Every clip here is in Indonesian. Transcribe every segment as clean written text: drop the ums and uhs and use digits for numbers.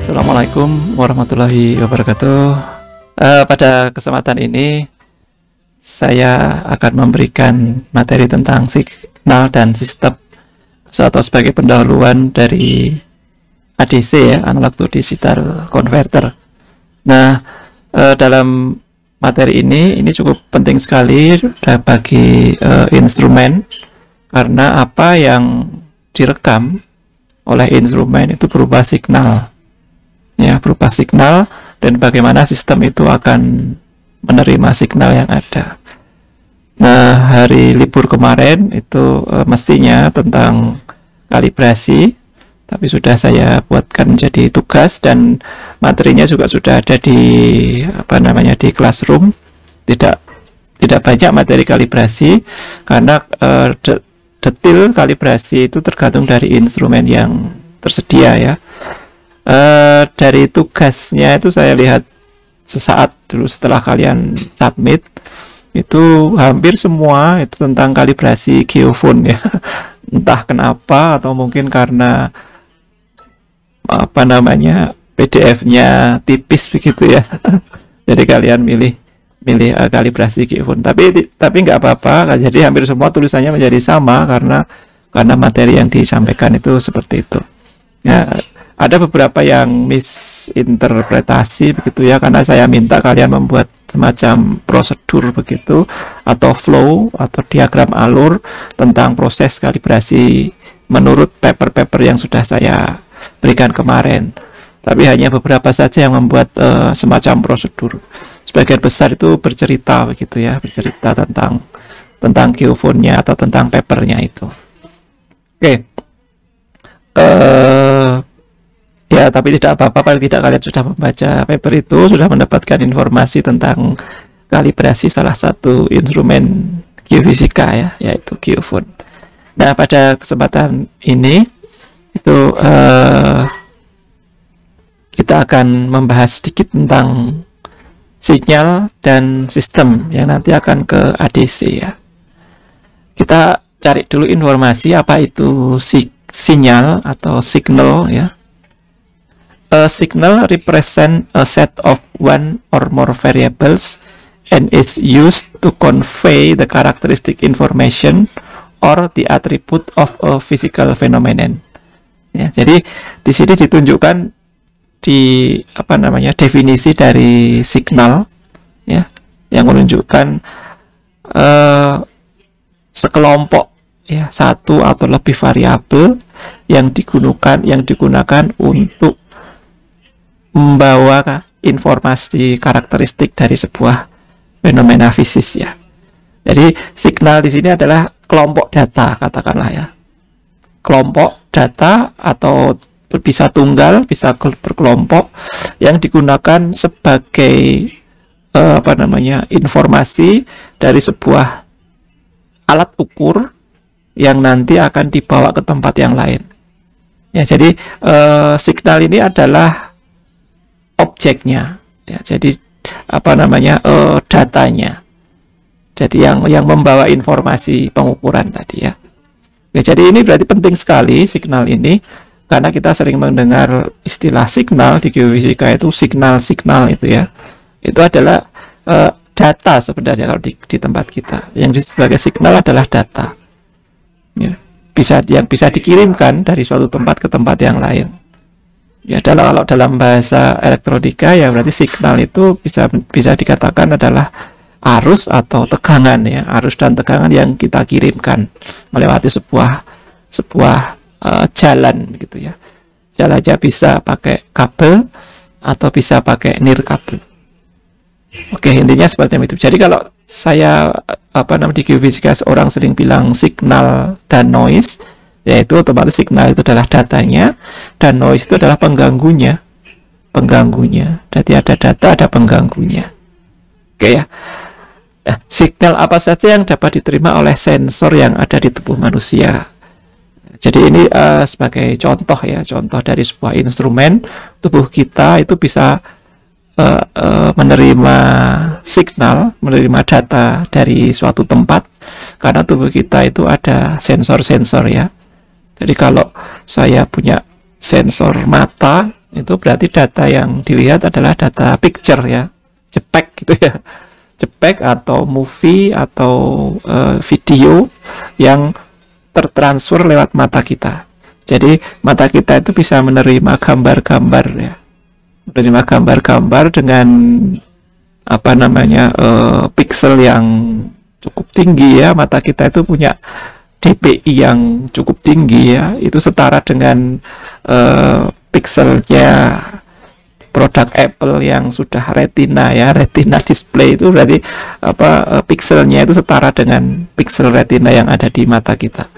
Assalamualaikum warahmatullahi wabarakatuh. Pada kesempatan ini saya akan memberikan materi tentang signal dan sistem atau sebagai pendahuluan dari ADC ya, analog to digital converter. Nah, dalam materi ini cukup penting sekali bagi instrumen, karena apa yang direkam oleh instrumen itu berupa signal ya, berupa signal, dan bagaimana sistem itu akan menerima signal yang ada. Nah, hari libur kemarin itu mestinya tentang kalibrasi, tapi sudah saya buatkan jadi tugas dan materinya juga sudah ada di di Classroom. Tidak banyak materi kalibrasi karena detail kalibrasi itu tergantung dari instrumen yang tersedia ya. Dari tugasnya itu saya lihat sesaat dulu setelah kalian submit, itu hampir semua itu tentang kalibrasi geofone ya. Entah kenapa, atau mungkin karena PDF-nya tipis begitu ya. Jadi kalian milih kalibrasi geofone, tapi nggak apa-apa. Jadi hampir semua tulisannya menjadi sama karena materi yang disampaikan itu seperti itu ya. Ada beberapa yang misinterpretasi begitu ya, karena saya minta kalian membuat semacam prosedur begitu, atau flow atau diagram alur tentang proses kalibrasi menurut paper-paper yang sudah saya berikan kemarin. Tapi hanya beberapa saja yang membuat semacam prosedur. Sebagian besar itu bercerita begitu ya, bercerita tentang geofone-nya atau tentang papernya itu. Oke. Ya, tapi tidak apa-apa, paling tidak kalian sudah membaca paper itu, sudah mendapatkan informasi tentang kalibrasi salah satu instrumen geofisika ya, yaitu geofone. Nah, pada kesempatan ini itu kita akan membahas sedikit tentang sinyal dan sistem yang nanti akan ke ADC ya. Kita cari dulu informasi apa itu sinyal atau signal ya. A signal represent a set of one or more variables and is used to convey the characteristic information or the attribute of a physical phenomenon. Ya, jadi di sini ditunjukkan definisi dari signal ya, yang menunjukkan sekelompok ya, satu atau lebih variabel yang digunakan untuk membawa informasi karakteristik dari sebuah fenomena fisik ya. Jadi signal di sini adalah kelompok data, katakanlah ya. Kelompok data atau bisa tunggal, bisa berkelompok yang digunakan sebagai informasi dari sebuah alat ukur yang nanti akan dibawa ke tempat yang lain. Ya, jadi signal ini adalah objeknya ya, jadi datanya, jadi yang membawa informasi pengukuran tadi ya. Jadi ini berarti penting sekali signal ini, karena kita sering mendengar istilah signal di geofisika, itu signal itu ya, itu adalah data sebenarnya. Kalau di tempat kita yang sebagai signal adalah data ya, yang bisa dikirimkan dari suatu tempat ke tempat yang lain. Ya, kalau dalam bahasa elektronika ya, berarti signal itu bisa dikatakan adalah arus atau tegangan ya, arus dan tegangan yang kita kirimkan melewati sebuah jalan gitu ya. Jalannya bisa pakai kabel atau bisa pakai nirkabel. Oke, intinya seperti itu. Jadi kalau saya di geofisika orang sering bilang signal dan noise, yaitu otomatis signal itu adalah datanya dan noise itu adalah pengganggunya. Jadi ada data, ada pengganggunya. Oke ya. Nah, signal apa saja yang dapat diterima oleh sensor yang ada di tubuh manusia? Jadi ini sebagai contoh ya, contoh dari sebuah instrumen. Tubuh kita itu bisa menerima signal, menerima data dari suatu tempat, karena tubuh kita itu ada sensor-sensor ya. Jadi kalau saya punya sensor mata, itu berarti data yang dilihat adalah data picture ya, JPEG gitu ya, JPEG atau movie atau video yang tertransfer lewat mata kita. Jadi mata kita itu bisa menerima gambar-gambar ya, menerima gambar-gambar dengan apa namanya pixel yang cukup tinggi ya. Mata kita itu punya DPI yang cukup tinggi ya, itu setara dengan pixelnya produk Apple yang sudah retina ya, retina display itu berarti pixelnya itu setara dengan pixel retina yang ada di mata kita.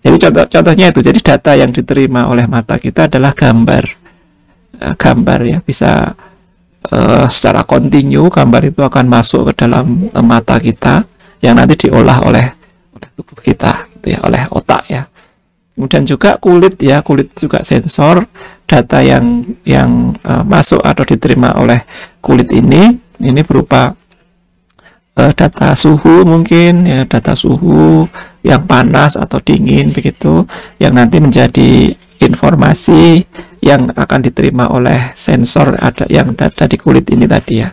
Jadi contohnya itu, jadi data yang diterima oleh mata kita adalah gambar ya, bisa secara kontinu gambar itu akan masuk ke dalam mata kita yang nanti diolah oleh tubuh kita gitu ya, oleh otak ya. Kemudian juga kulit ya, kulit juga sensor data yang masuk atau diterima oleh kulit ini berupa data suhu mungkin ya, data suhu yang panas atau dingin begitu, yang nanti menjadi informasi yang akan diterima oleh sensor yang data di kulit ini tadi ya.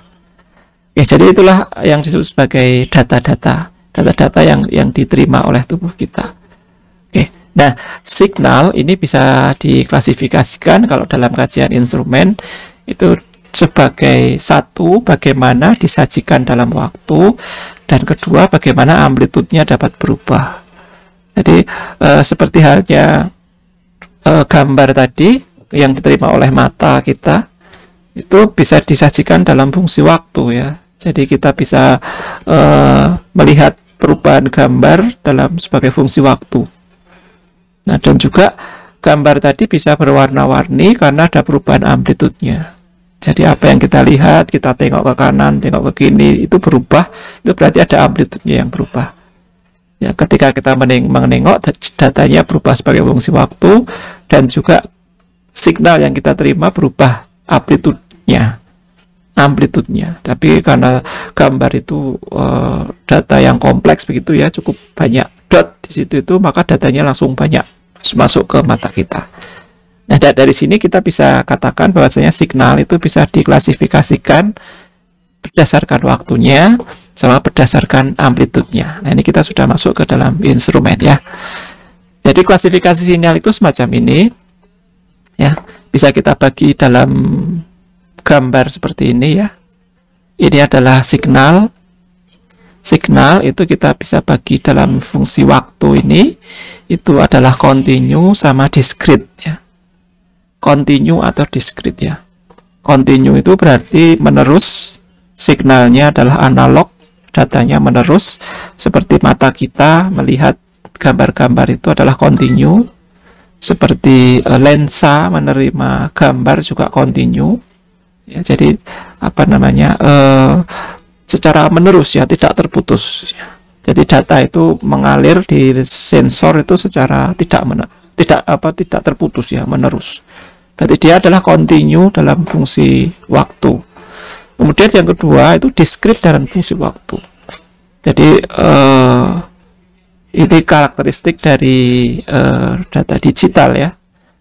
Oke, jadi itulah yang disebut sebagai data-data yang diterima oleh tubuh kita. Oke, nah signal ini bisa diklasifikasikan kalau dalam kajian instrumen itu sebagai satu, bagaimana disajikan dalam waktu, dan kedua, bagaimana amplitudenya dapat berubah. Jadi seperti halnya gambar tadi yang diterima oleh mata kita itu bisa disajikan dalam fungsi waktu ya. Jadi kita bisa melihat perubahan gambar dalam sebagai fungsi waktu. Nah, dan juga gambar tadi bisa berwarna-warni karena ada perubahan amplitudenya. Jadi apa yang kita lihat, kita tengok ke kanan, tengok ke kiri, itu berubah, itu berarti ada amplitudenya yang berubah. Ya, ketika kita menengok, datanya berubah sebagai fungsi waktu, dan juga signal yang kita terima berubah amplitudenya. Tapi karena gambar itu data yang kompleks begitu ya, cukup banyak dot di situ itu, maka datanya langsung banyak masuk ke mata kita. Nah, dari sini kita bisa katakan bahwasanya signal itu bisa diklasifikasikan berdasarkan waktunya sama berdasarkan amplitudenya. Nah, ini kita sudah masuk ke dalam instrumen ya. Jadi klasifikasi sinyal itu semacam ini ya. Bisa kita bagi dalam gambar seperti ini ya. Ini adalah signal. Signal itu kita bisa bagi dalam fungsi waktu ini. Itu adalah continue sama discrete ya. Continue atau discrete ya. Continue itu berarti menerus, signalnya adalah analog, datanya menerus, seperti mata kita melihat gambar-gambar itu adalah continue, seperti lensa menerima gambar juga continue ya. Jadi apa namanya secara menerus ya, tidak terputus. Jadi data itu mengalir di sensor itu secara tidak terputus ya, menerus. Berarti dia adalah continue dalam fungsi waktu. Kemudian yang kedua itu discrete dalam fungsi waktu. Jadi ini karakteristik dari data digital ya.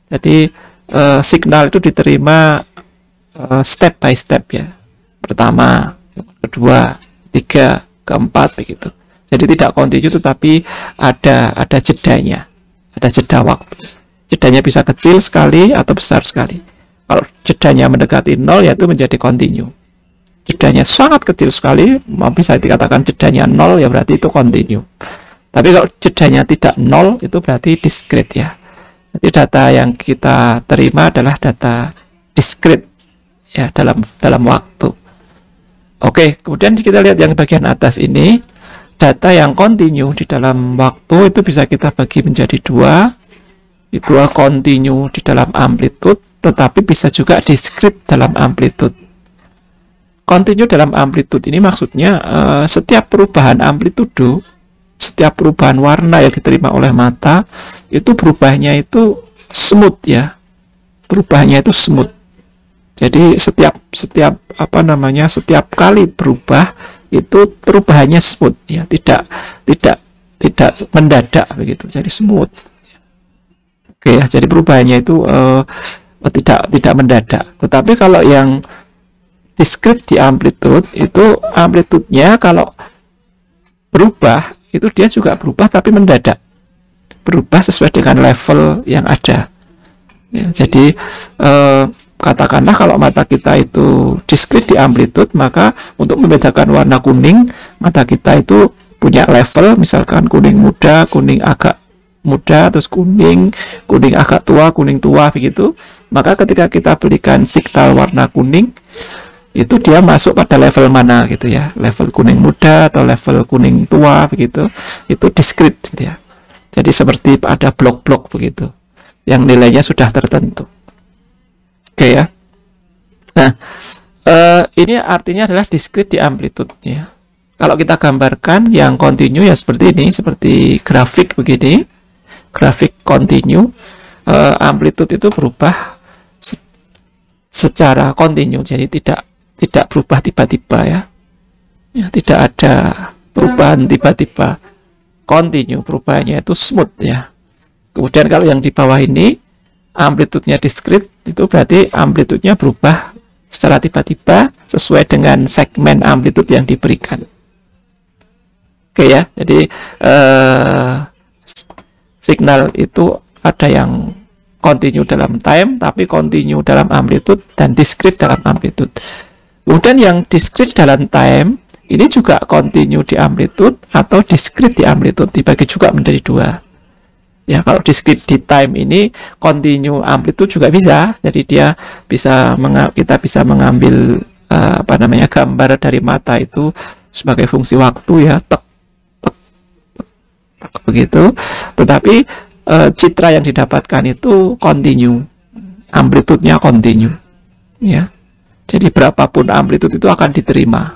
Jadi signal itu diterima step by step ya. Pertama, kedua, tiga, keempat begitu. Jadi tidak continue tetapi ada jedanya, ada jeda waktu. Jedanya bisa kecil sekali atau besar sekali. Kalau jedanya mendekati 0 yaitu menjadi continue. Jedanya sangat kecil sekali, bisa dikatakan jedanya 0 ya berarti itu continue. Tapi kalau jedanya tidak 0 itu berarti discrete ya. Jadi data yang kita terima adalah data discrete ya, dalam waktu. Oke, kemudian kita lihat yang bagian atas ini, data yang continue di dalam waktu itu bisa kita bagi menjadi dua. Itu continue di dalam amplitude, tetapi bisa juga discrete dalam amplitude. Continue dalam amplitude ini maksudnya setiap perubahan amplitudo, setiap perubahan warna yang diterima oleh mata itu berubahnya itu smooth ya, perubahannya itu smooth. Jadi setiap kali berubah itu perubahannya smooth ya, tidak mendadak begitu, jadi smooth. Oke ya, jadi perubahannya itu tidak mendadak. Tetapi kalau yang discrete di amplitude itu amplitudenya kalau berubah itu dia juga berubah tapi mendadak, berubah sesuai dengan level yang ada. Ya, jadi katakanlah kalau mata kita itu discrete di amplitude, maka untuk membedakan warna kuning, mata kita itu punya level, misalkan kuning muda, kuning agak muda, terus kuning agak tua, kuning tua begitu. Maka ketika kita berikan signal warna kuning, itu dia masuk pada level mana gitu ya, level kuning muda atau level kuning tua begitu, itu discrete gitu ya. Jadi seperti ada blok-blok begitu yang nilainya sudah tertentu. Oke ya. Nah, ini artinya adalah discrete di amplitude ya. Kalau kita gambarkan yang continue ya seperti ini, seperti grafik begini, grafik continue, amplitude itu berubah secara continue, jadi tidak berubah tiba-tiba ya. Ya, tidak ada perubahan tiba-tiba, continue, perubahannya itu smooth ya. Kemudian kalau yang di bawah ini amplitudenya discrete, itu berarti amplitudenya berubah secara tiba-tiba sesuai dengan segmen amplitude yang diberikan. Oke ya, jadi signal itu ada yang continue dalam time, tapi continue dalam amplitude, dan discrete dalam amplitude. Kemudian yang discrete dalam time ini juga continue di amplitude atau discrete di amplitude, dibagi juga menjadi dua. Ya, kalau discrete di time ini continue amplitude juga bisa, jadi dia bisa kita bisa mengambil gambar dari mata itu sebagai fungsi waktu ya, tek begitu. Tetapi citra yang didapatkan itu continue, amplitudenya continue ya. Jadi berapapun amplitude itu akan diterima.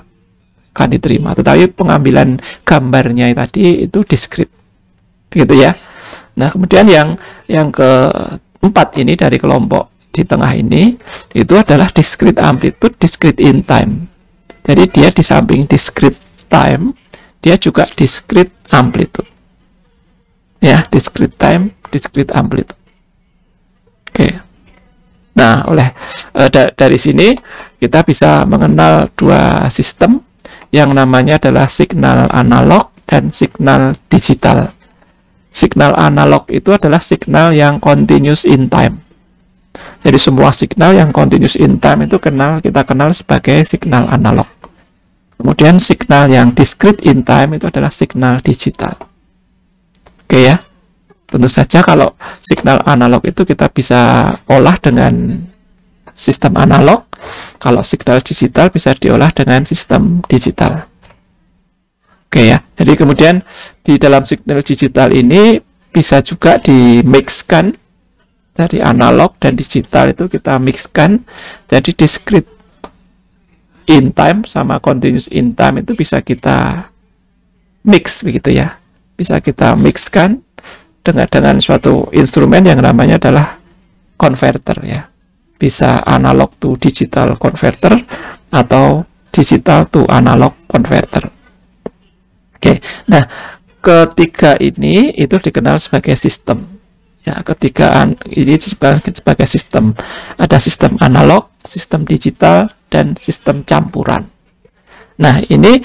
Tetapi pengambilan gambarnya tadi itu discrete, begitu ya. Nah, kemudian yang keempat ini dari kelompok di tengah ini itu adalah discrete amplitude, discrete in time. Jadi dia di samping discrete time, dia juga discrete amplitude. Ya, discrete time, discrete amplitude. Oke. Nah, dari sini kita bisa mengenal dua sistem yang namanya adalah signal analog dan signal digital. Signal analog itu adalah signal yang continuous in time. Jadi semua signal yang continuous in time itu kita kenal sebagai signal analog. Kemudian signal yang discrete in time itu adalah signal digital. Oke ya. Tentu saja kalau signal analog itu kita bisa olah dengan sistem analog, kalau signal digital bisa diolah dengan sistem digital. Oke ya, jadi kemudian di dalam signal digital ini bisa juga dimixkan dari analog dan digital, itu kita mixkan jadi discrete in time sama continuous in time itu bisa kita mix begitu ya, bisa kita mixkan dengan suatu instrumen yang namanya adalah converter ya. Bisa analog to digital converter atau digital to analog converter. Oke. Nah, ketiga ini itu dikenal sebagai sistem. Ya, ketiga ini sebagai sistem. Ada sistem analog, sistem digital, dan sistem campuran. Nah, ini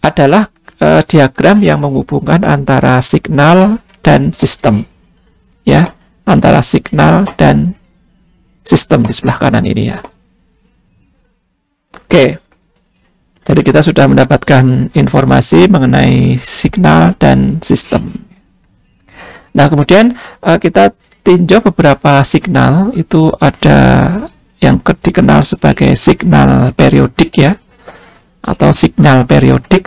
adalah diagram yang menghubungkan antara signal dan sistem ya, antara signal dan sistem di sebelah kanan ini ya. Oke, jadi kita sudah mendapatkan informasi mengenai signal dan sistem. Nah, kemudian kita tinjau beberapa signal. Itu ada yang dikenal sebagai signal periodik ya, atau signal periodik.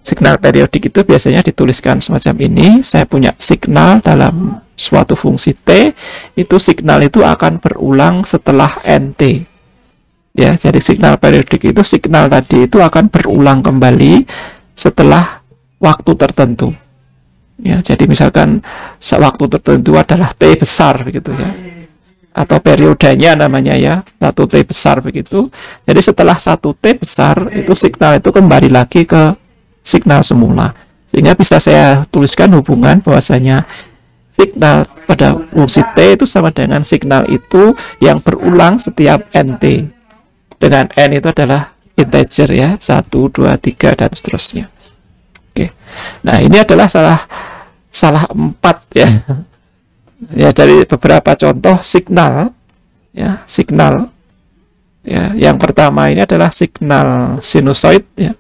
Signal periodik itu biasanya dituliskan semacam ini. Saya punya signal dalam suatu fungsi T, itu signal itu akan berulang setelah NT. Ya, jadi signal periodik itu signal tadi itu akan berulang kembali setelah waktu tertentu. Ya, jadi misalkan waktu tertentu adalah T besar begitu ya. Atau periodenya namanya ya, 1 T besar begitu. Jadi setelah 1 T besar itu signal itu kembali lagi ke signal semula, sehingga bisa saya tuliskan hubungan bahwasanya signal pada fungsi T itu sama dengan signal itu yang berulang setiap NT, dengan N itu adalah integer ya, 1, 2, 3 dan seterusnya. Oke. Nah, ini adalah salah 4 ya. Ya, dari beberapa contoh signal ya, yang pertama ini adalah signal sinusoid ya.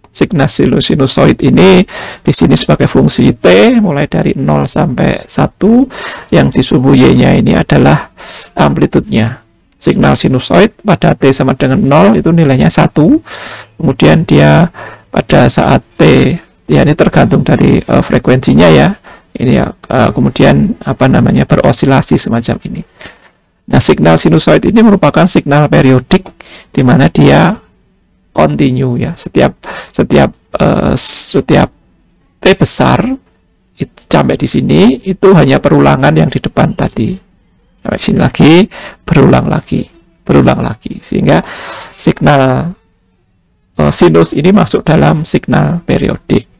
Signal sinusoid ini di sini sebagai fungsi T mulai dari 0 sampai 1, yang di sumbu Y-nya ini adalah amplitudenya. Signal sinusoid pada T sama dengan 0 itu nilainya 1. Kemudian dia pada saat T, ya ini tergantung dari frekuensinya ya. Ini ya, kemudian berosilasi semacam ini. Nah, signal sinusoid ini merupakan signal periodik di mana dia continue ya. Setiap T besar itu sampai di sini itu hanya perulangan yang di depan tadi. Sampai sini lagi, berulang lagi, sehingga signal sinus ini masuk dalam signal periodik.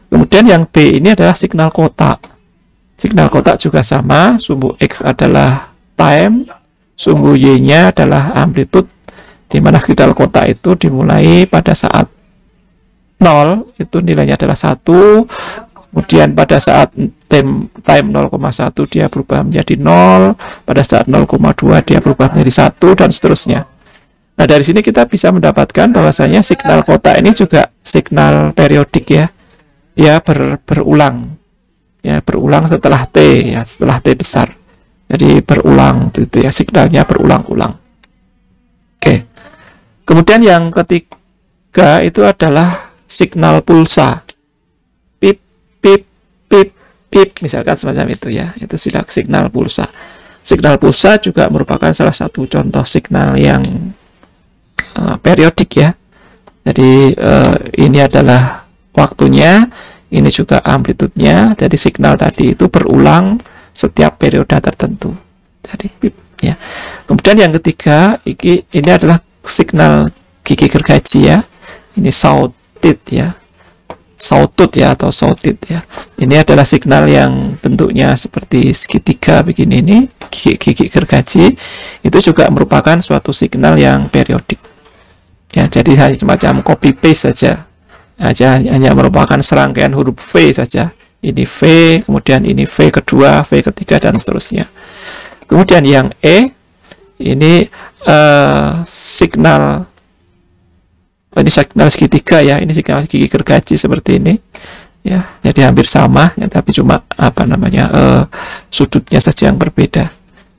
Kemudian yang B ini adalah signal kotak. Signal kotak juga sama, sumbu X adalah time, sumbu Y-nya adalah amplitude, di mana signal kotak itu dimulai pada saat 0, itu nilainya adalah 1, kemudian pada saat time 0,1 dia berubah menjadi 0, pada saat 0,2 dia berubah menjadi 1, dan seterusnya. Nah, dari sini kita bisa mendapatkan bahwasanya signal kotak ini juga signal periodik ya. Dia berulang setelah T ya, setelah T besar. Jadi berulang gitu ya, signalnya berulang-ulang. Oke. Kemudian yang ketiga itu adalah signal pulsa. Pip pip pip pip, misalkan semacam itu ya. Itu signal pulsa. Signal pulsa juga merupakan salah satu contoh signal yang periodik ya. Jadi ini adalah waktunya, ini juga amplitudenya. Jadi signal tadi itu berulang setiap periode tertentu. Jadi ya. Kemudian yang ketiga ini adalah signal gigi gergaji ya. Ini sawtooth ya. Sawtooth ya atau sawtooth ya. Ini adalah signal yang bentuknya seperti segitiga begini, ini gigi gergaji. Itu juga merupakan suatu signal yang periodik. Ya, jadi hanya semacam copy paste saja. Hanya merupakan serangkaian huruf V saja. Ini V, kemudian ini V kedua, V ketiga, dan seterusnya. Kemudian yang E, ini signal segitiga ya. Ini signal gigi gergaji seperti ini. Ya, jadi hampir sama, ya, tapi cuma sudutnya saja yang berbeda.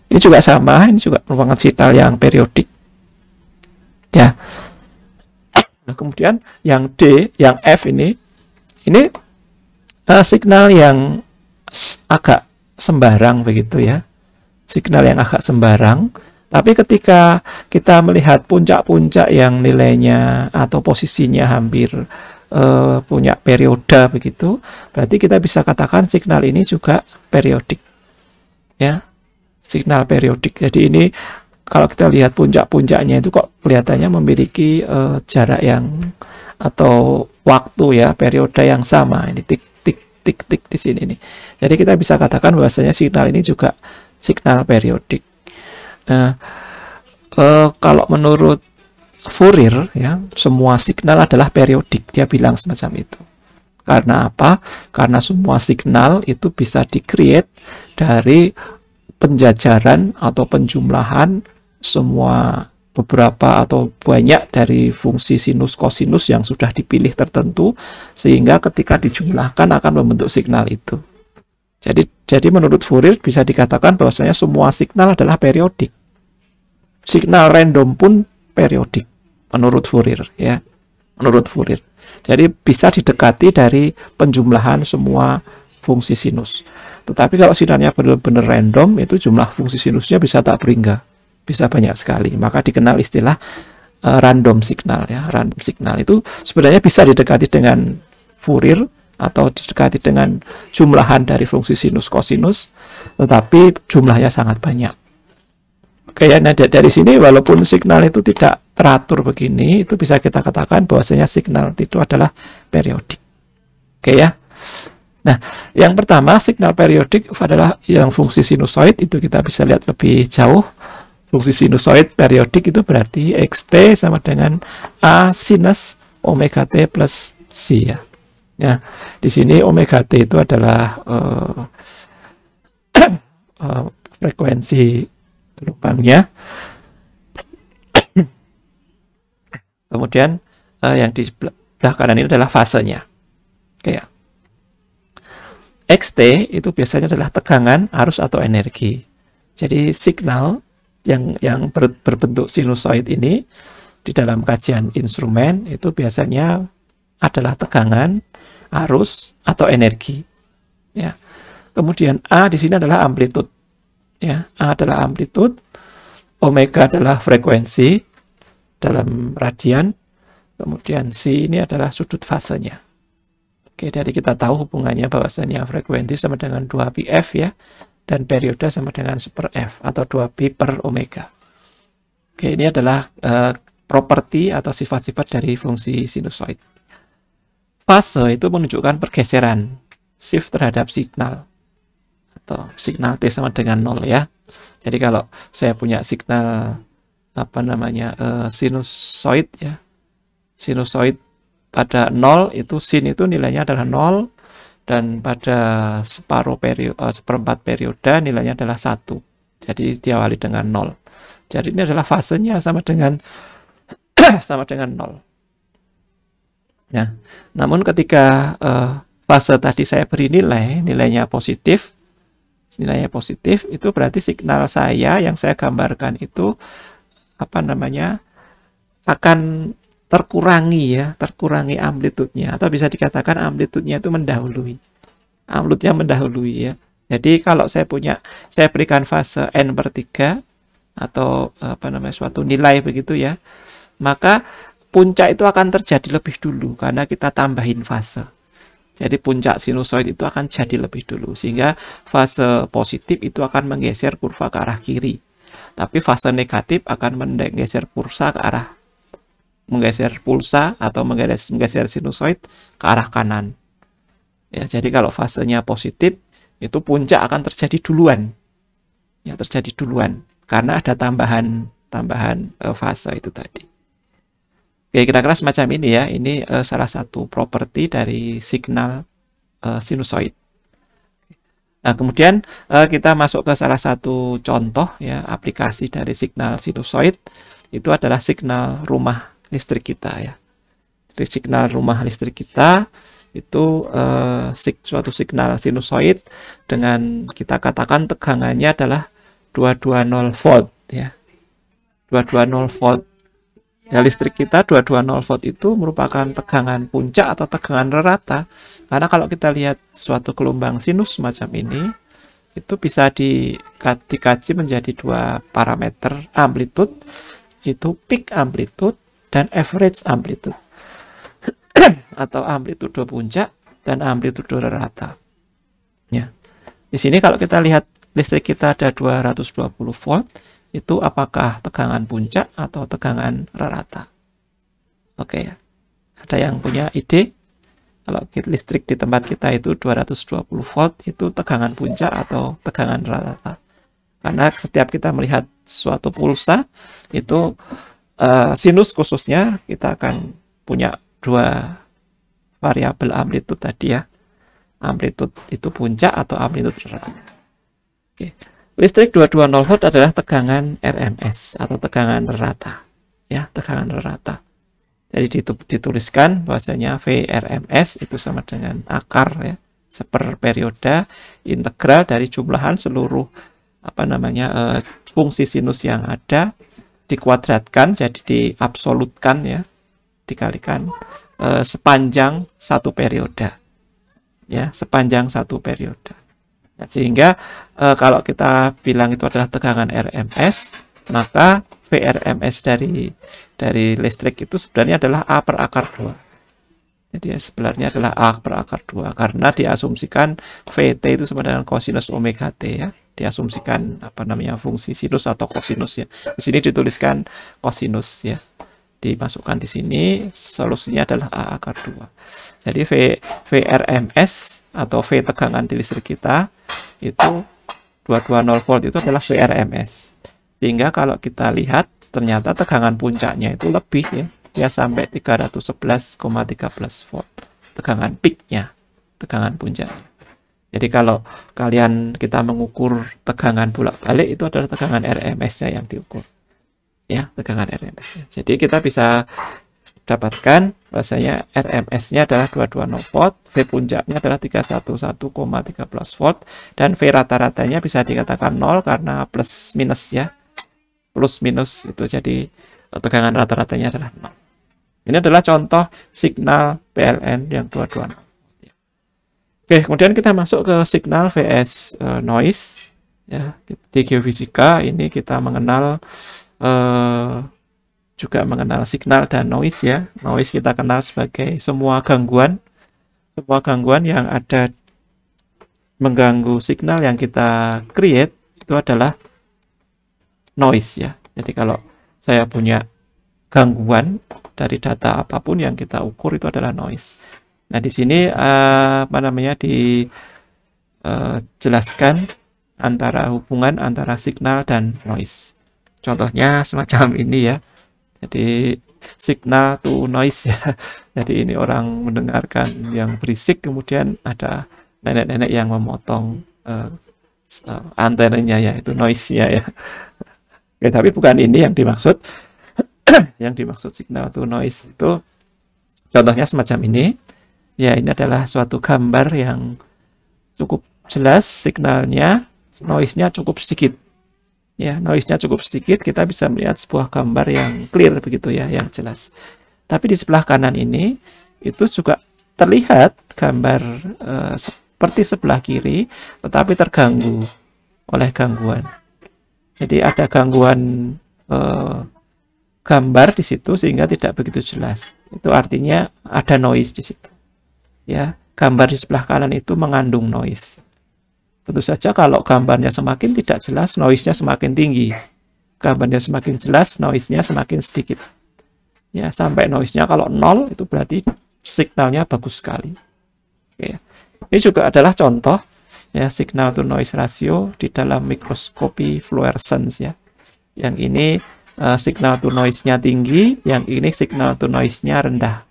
Ini juga sama, ini juga merupakan signal yang periodik. Ya. Nah, kemudian yang D, yang F ini signal yang agak sembarang begitu ya. Signal yang agak sembarang, tapi ketika kita melihat puncak-puncak yang nilainya atau posisinya hampir punya periode begitu, berarti kita bisa katakan signal ini juga periodik. Ya. Signal periodik. Jadi ini kalau kita lihat puncak-puncaknya itu kok kelihatannya memiliki jarak yang atau waktu ya, periode yang sama. Ini tik tik tik tik di sini nih. Jadi kita bisa katakan bahwasanya signal ini juga signal periodik. Nah, kalau menurut Fourier ya, semua signal adalah periodik. Dia bilang semacam itu. Karena apa? Karena semua signal itu bisa di-create dari penjajaran atau penjumlahan semua beberapa atau banyak dari fungsi sinus kosinus yang sudah dipilih tertentu, sehingga ketika dijumlahkan akan membentuk signal itu. Jadi menurut Fourier bisa dikatakan bahwasanya semua signal adalah periodik. Signal random pun periodik menurut Fourier ya. Menurut Fourier. Jadi bisa didekati dari penjumlahan semua fungsi sinus. Tetapi kalau sinyalnya benar-benar random, itu jumlah fungsi sinusnya bisa tak berhingga, bisa banyak sekali. Maka dikenal istilah random signal ya. Random signal itu sebenarnya bisa didekati dengan Fourier atau didekati dengan jumlahan dari fungsi sinus kosinus, tetapi jumlahnya sangat banyak. Oke ya, nah dari sini walaupun signal itu tidak teratur begini, itu bisa kita katakan bahwasanya signal itu adalah periodik. Oke ya. Nah, yang pertama signal periodik adalah yang fungsi sinusoid, itu kita bisa lihat lebih jauh. Fungsi sinusoid periodik itu berarti xt sama dengan A sinus omega t plus C ya. Ya, di sini omega t itu adalah frekuensi gelombangnya. Kemudian yang di sebelah kanan ini adalah fasenya. Oke ya. Xt itu biasanya adalah tegangan, arus atau energi. Jadi signal yang berbentuk sinusoid ini di dalam kajian instrumen itu biasanya adalah tegangan, arus atau energi. Ya. Kemudian A di sini adalah amplitude. Ya, A adalah amplitude, omega adalah frekuensi dalam radian, kemudian C ini adalah sudut fasenya. Oke, jadi kita tahu hubungannya bahwasanya frekuensi sama dengan 2πf ya, dan periode sama dengan 1/f atau 2π per omega. Oke, ini adalah properti atau sifat-sifat dari fungsi sinusoid. Fase itu menunjukkan pergeseran, shift terhadap signal, atau signal T sama dengan 0 ya. Jadi kalau saya punya signal sinusoid ya, sinusoid pada 0 itu sin itu nilainya adalah 0, dan pada seperempat periode nilainya adalah 1. Jadi diawali dengan 0. Jadi ini adalah fasenya sama dengan sama dengan 0. Nah, namun ketika fase tadi saya beri nilainya positif, itu berarti signal saya yang saya gambarkan itu akan terkurangi amplitudenya, atau bisa dikatakan amplitudenya itu mendahului. Amplitudenya mendahului ya. Jadi kalau saya berikan fase n/3 atau suatu nilai begitu ya, maka puncak itu akan terjadi lebih dulu karena kita tambahin fase. Jadi puncak sinusoid itu akan jadi lebih dulu, sehingga fase positif itu akan menggeser kurva ke arah kiri. Tapi fase negatif akan menggeser pulsa atau menggeser sinusoid ke arah kanan. Ya, jadi kalau fasenya positif itu puncak akan terjadi duluan. Ya, terjadi duluan karena ada tambahan fase itu tadi. Oke, kira-kira semacam ini ya. Ini salah satu properti dari signal sinusoid. Nah, kemudian kita masuk ke salah satu contoh ya, aplikasi dari signal sinusoid. Itu adalah signal rumah listrik kita ya. Jadi signal rumah listrik kita itu suatu signal sinusoid dengan kita katakan tegangannya adalah 220 volt ya. 220 volt. Ya, listrik kita 220 volt itu merupakan tegangan puncak atau tegangan rata. Karena kalau kita lihat suatu gelombang sinus semacam ini, itu bisa dikaji menjadi dua parameter amplitude, itu peak amplitude dan average amplitude. Atau amplitude puncak dan amplitude rata. Ya. Di sini kalau kita lihat listrik kita ada 220 volt, itu apakah tegangan puncak atau tegangan rata? Oke ya. Ada yang punya ide? Kalau listrik di tempat kita itu 220 volt, itu tegangan puncak atau tegangan rata? Karena setiap kita melihat suatu pulsa, itu sinus khususnya, kita akan punya dua variabel amplitude tadi ya. Amplitude itu puncak atau amplitude rata. Oke. Listrik 220 volt adalah tegangan RMS atau tegangan rata. Ya, tegangan rata. Jadi dituliskan bahwasanya VRMS itu sama dengan akar ya, seperperiode integral dari jumlahan seluruh fungsi sinus yang ada dikuadratkan, jadi diabsolutkan ya, dikalikan sepanjang satu periode. Ya, sepanjang satu periode. Sehingga kalau kita bilang itu adalah tegangan RMS, maka VRMS dari listrik itu sebenarnya adalah A per akar 2. Jadi sebenarnya adalah A per akar 2 karena diasumsikan VT itu sama dengan kosinus omega T ya. Diasumsikan fungsi sinus atau kosinus ya. Di sini dituliskan kosinus ya. dimasukkan di sini, solusinya adalah A akar 2. Jadi VRMS atau V tegangan di listrik kita itu 220 volt itu adalah VRMS. Sehingga kalau kita lihat ternyata tegangan puncaknya itu lebih ya sampai 311,13 volt. Tegangan peaknya, tegangan puncaknya. Jadi kalau kita mengukur tegangan bolak-balik itu adalah tegangan RMS-nya yang diukur. Ya, tegangan RMS-nya. Jadi kita bisa dapatkan bahasanya RMS-nya adalah 220 volt, V puncaknya adalah 311,13 volt, dan V rata-ratanya bisa dikatakan 0 karena plus minus ya. Plus minus itu jadi tegangan rata-ratanya adalah 0. Ini adalah contoh signal PLN yang 220. Oke, kemudian kita masuk ke signal vs noise. Ya, di geofisika ini kita juga mengenal signal dan noise ya. Noise kita kenal sebagai semua gangguan yang ada mengganggu signal yang kita create itu adalah noise ya. Jadi kalau saya punya gangguan dari data apapun yang kita ukur itu adalah noise. Nah, di sini dijelaskan hubungan antara signal dan noise. Contohnya semacam ini ya. Jadi signal to noise ya. Jadi ini orang mendengarkan yang berisik, kemudian ada nenek-nenek yang memotong antenanya ya, itu noise-nya ya. Oke, tapi bukan ini yang dimaksud. Yang dimaksud signal to noise itu contohnya semacam ini. Ya, ini adalah suatu gambar yang cukup jelas signalnya, noise-nya cukup sedikit. Ya, noise-nya cukup sedikit, kita bisa melihat sebuah gambar yang clear begitu ya, yang jelas. Tapi di sebelah kanan ini itu juga terlihat gambar seperti sebelah kiri, tetapi terganggu oleh gangguan. Jadi ada gangguan gambar di situ sehingga tidak begitu jelas. Itu artinya ada noise di situ. Ya, gambar di sebelah kanan itu mengandung noise. Tentu saja kalau gambarnya semakin tidak jelas, noise-nya semakin tinggi. Gambarnya semakin jelas, noise-nya semakin sedikit. Ya, sampai noise-nya kalau 0 itu berarti signalnya bagus sekali. Oke. Ini juga adalah contoh ya signal to noise ratio di dalam mikroskopi fluorescence ya. Yang ini signal to noise-nya tinggi, yang ini signal to noise-nya rendah.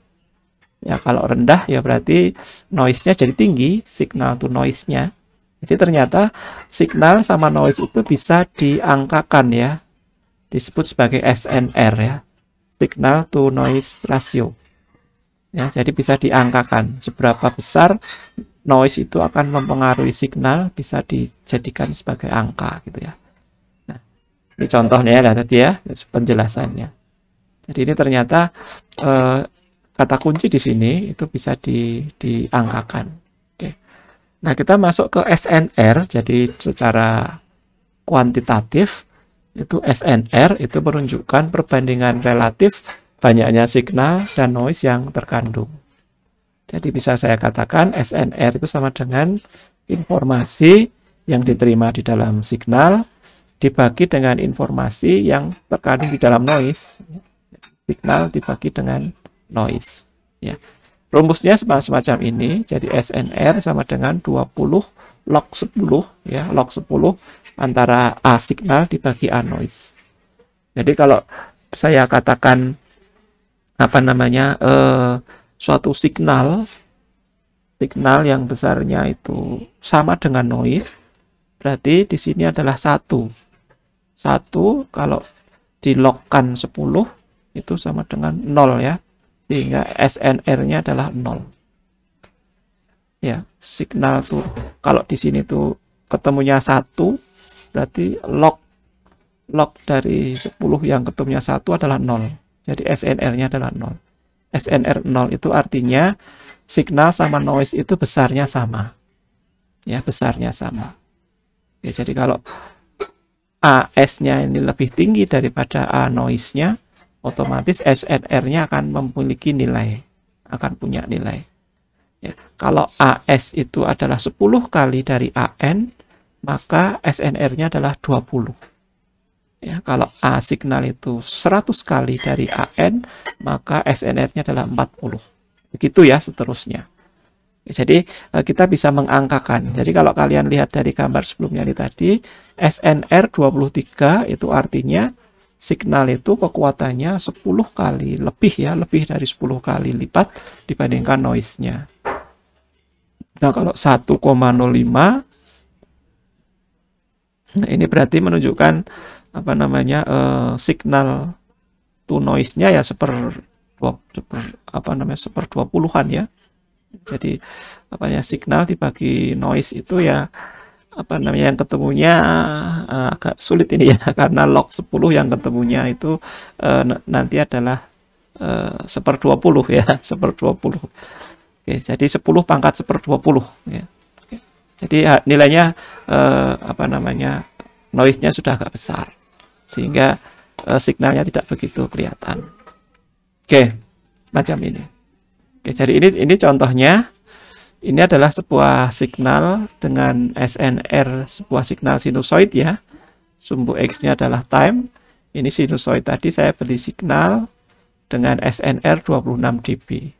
Ya, kalau rendah ya berarti noise-nya jadi tinggi, signal to noise-nya. Jadi ternyata signal sama noise itu bisa diangkakan ya. Disebut sebagai SNR ya. Signal to noise ratio. Ya, jadi bisa diangkakan seberapa besar noise itu akan mempengaruhi signal, bisa dijadikan sebagai angka gitu ya. Nah, ini contohnya ya tadi ya, penjelasannya. Jadi ini ternyata kata kunci di sini itu bisa diangkakan. Oke. Nah, kita masuk ke SNR. Jadi secara kuantitatif itu SNR itu menunjukkan perbandingan relatif banyaknya signal dan noise yang terkandung. Jadi bisa saya katakan SNR itu sama dengan informasi yang diterima di dalam signal dibagi dengan informasi yang terkandung di dalam noise. Signal dibagi dengan noise. Ya. Rumusnya semacam ini. Jadi SNR sama dengan 20 log 10 ya, log 10 antara A signal dibagi A noise. Jadi kalau saya katakan suatu signal yang besarnya itu sama dengan noise, berarti di sini adalah 1 kalau dilogkan 10 itu sama dengan 0 ya, sehingga SNR-nya adalah 0 ya. Signal tuh kalau di sini tuh ketemunya 1, berarti log dari 10 yang ketemunya 1 adalah 0. Jadi SNR-nya adalah 0. SNR 0 itu artinya signal sama noise itu besarnya sama. Ya, besarnya sama. Ya, jadi kalau AS-nya ini lebih tinggi daripada A noise-nya, otomatis SNR-nya akan memiliki nilai, akan punya nilai. Ya, kalau AS itu adalah 10 kali dari AN, maka SNR-nya adalah 20. Ya, kalau A signal itu 100 kali dari AN, maka SNR-nya adalah 40. Begitu ya seterusnya. Jadi kita bisa mengangkakan. Jadi kalau kalian lihat dari gambar sebelumnya ini tadi, SNR 23 itu artinya signal itu kekuatannya 10 kali lebih ya, lebih dari 10 kali lipat dibandingkan noise-nya. Nah, kalau 1,05, nah ini berarti menunjukkan apa namanya signal to noise-nya ya seper 20-an ya. Jadi apa ya, signal dibagi noise itu ya apa namanya yang ketemunya agak sulit ini ya karena log 10 yang ketemunya itu nanti adalah seper 20 ya, seper 20. Oke, jadi 10 pangkat seper 20 ya. Oke. Jadi nilainya apa namanya noise-nya sudah agak besar sehingga signalnya tidak begitu kelihatan. Oke, macam ini. Oke, jadi ini contohnya. Ini adalah sebuah signal dengan SNR, sebuah signal sinusoid ya. Sumbu X-nya adalah time. Ini sinusoid tadi saya beli signal dengan SNR 26 dB.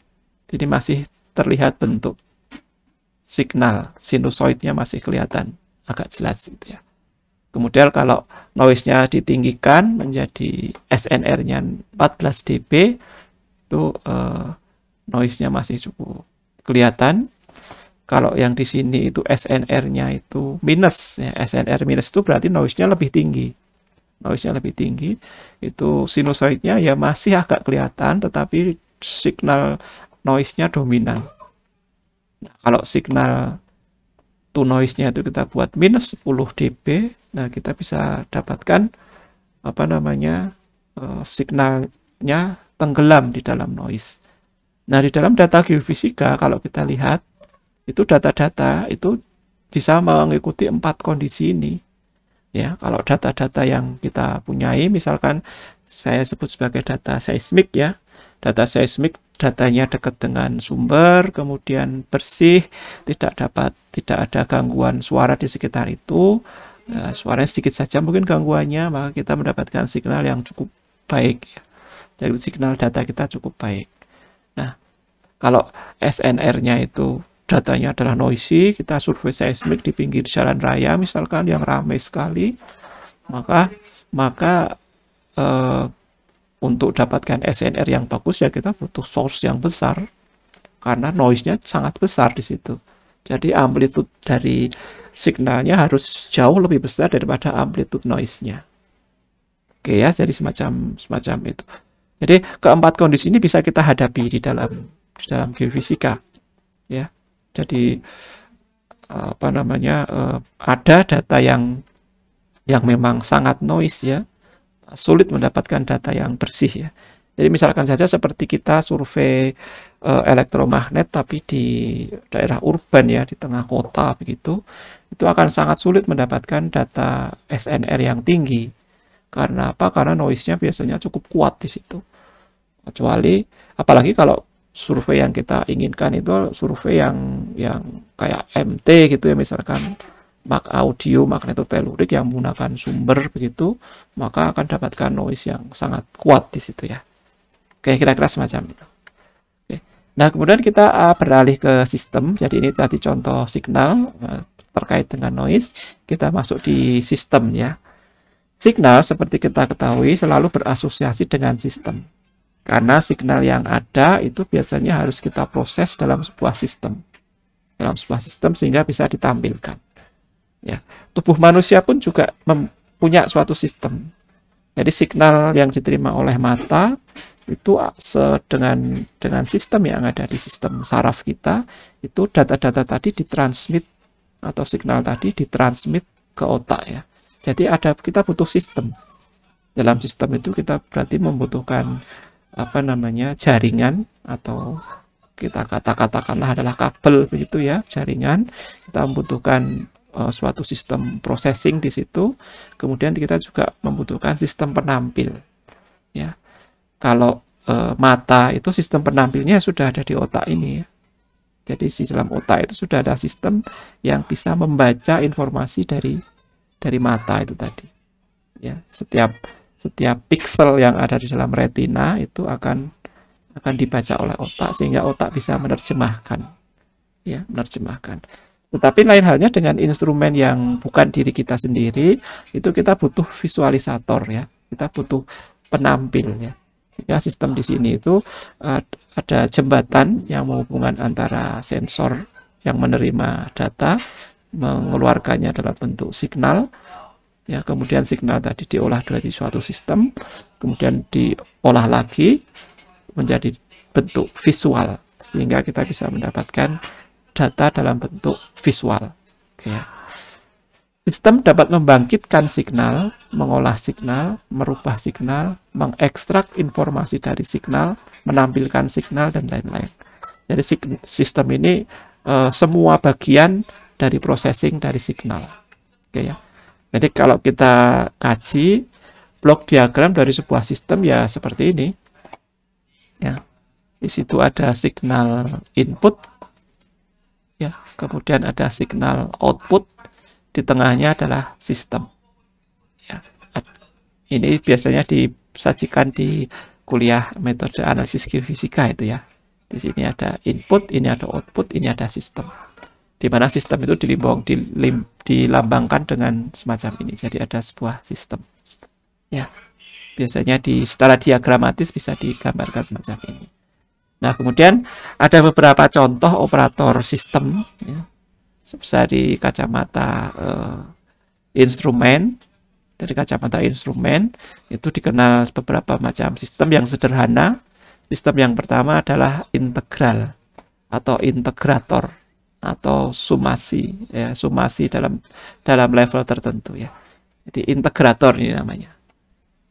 Jadi masih terlihat bentuk signal sinusoidnya masih kelihatan agak jelas gitu ya. Kemudian kalau noise-nya ditinggikan menjadi SNR-nya 14 dB, itu noise-nya masih cukup kelihatan. Kalau yang di sini itu SNR-nya itu minus, ya, SNR minus itu berarti noise-nya lebih tinggi. Noise-nya lebih tinggi, itu sinusoidnya ya masih agak kelihatan, tetapi signal noise-nya dominan. Nah, kalau signal to noise-nya itu kita buat minus 10 dB, nah kita bisa dapatkan apa namanya signalnya tenggelam di dalam noise. Nah, di dalam data geofisika kalau kita lihat itu data-data itu bisa mengikuti 4 kondisi ini ya. Kalau data-data yang kita punyai, misalkan saya sebut sebagai data seismik ya, data seismik datanya dekat dengan sumber, kemudian bersih, tidak ada gangguan suara di sekitar itu, suaranya sedikit saja mungkin gangguannya, maka kita mendapatkan signal yang cukup baik ya. Jadi signal data kita cukup baik. Nah, kalau SNR-nya itu datanya adalah noisy, kita survei seismik di pinggir jalan raya misalkan yang ramai sekali, maka untuk dapatkan SNR yang bagus ya kita butuh source yang besar karena noise-nya sangat besar di situ. Jadi amplitude dari signalnya harus jauh lebih besar daripada amplitude noise-nya. Oke ya, jadi semacam itu. Jadi keempat kondisi ini bisa kita hadapi di dalam geofisika ya. Jadi apa namanya ada data yang memang sangat noise ya, sulit mendapatkan data yang bersih ya. Jadi misalkan saja seperti kita survei elektromagnet tapi di daerah urban ya, di tengah kota begitu, itu akan sangat sulit mendapatkan data SNR yang tinggi. Karena apa? Karena noise-nya biasanya cukup kuat di situ. Kecuali apalagi kalau survei yang kita inginkan itu survei yang kayak MT gitu ya, misalkan mag audio magnetotelurik yang menggunakan sumber begitu, maka akan dapatkan noise yang sangat kuat di situ ya. Oke, kira-kira semacam itu. Oke. Nah, kemudian kita beralih ke sistem. Jadi ini tadi contoh signal terkait dengan noise. Kita masuk di sistem ya. Signal seperti kita ketahui selalu berasosiasi dengan sistem. Karena signal yang ada itu biasanya harus kita proses dalam sebuah sistem. Dalam sebuah sistem sehingga bisa ditampilkan. Ya, tubuh manusia pun juga punya suatu sistem. Jadi signal yang diterima oleh mata itu dengan sistem yang ada di sistem saraf kita, itu data-data tadi ditransmit atau signal tadi ditransmit ke otak ya. Jadi kita butuh sistem. Dalam sistem itu kita berarti membutuhkan apa namanya jaringan, atau kita katakanlah adalah kabel begitu ya, jaringan. Kita membutuhkan suatu sistem processing di situ. Kemudian kita juga membutuhkan sistem penampil ya. Kalau mata itu sistem penampilnya sudah ada di otak ini ya. Jadi di dalam otak itu sudah ada sistem yang bisa membaca informasi dari mata itu tadi. Ya, setiap pixel yang ada di dalam retina itu akan dibaca oleh otak sehingga otak bisa menerjemahkan, ya, menerjemahkan. Tetapi lain halnya dengan instrumen yang bukan diri kita sendiri, itu kita butuh visualisator, ya, kita butuh penampil, ya. Sehingga sistem di sini itu ada jembatan yang menghubungkan antara sensor yang menerima data, mengeluarkannya dalam bentuk signal, ya, kemudian signal tadi diolah dari suatu sistem, kemudian diolah lagi menjadi bentuk visual sehingga kita bisa mendapatkan data dalam bentuk visual. Oke, ya. Sistem dapat membangkitkan signal, mengolah signal, merubah signal, mengekstrak informasi dari signal, menampilkan signal, dan lain-lain. Jadi sistem ini semua bagian dari processing dari signal. Oke, ya. Jadi kalau kita kaji blok diagram dari sebuah sistem ya seperti ini. Ya. Di situ ada signal input, ya, kemudian ada signal output, di tengahnya adalah sistem. Ya. Ini biasanya disajikan di kuliah metode analisis geofisika itu, ya. Di sini ada input, ini ada output, ini ada sistem. Di mana sistem itu dilambangkan dengan semacam ini. Jadi ada sebuah sistem. Ya. Biasanya secara diagramatis bisa digambarkan semacam ini. Nah, kemudian ada beberapa contoh operator sistem, ya, dari kacamata instrumen. Dari kacamata instrumen itu dikenal beberapa macam sistem yang sederhana. Sistem yang pertama adalah integral atau integrator atau sumasi, ya, sumasi dalam level tertentu, ya. Jadi integrator ini namanya.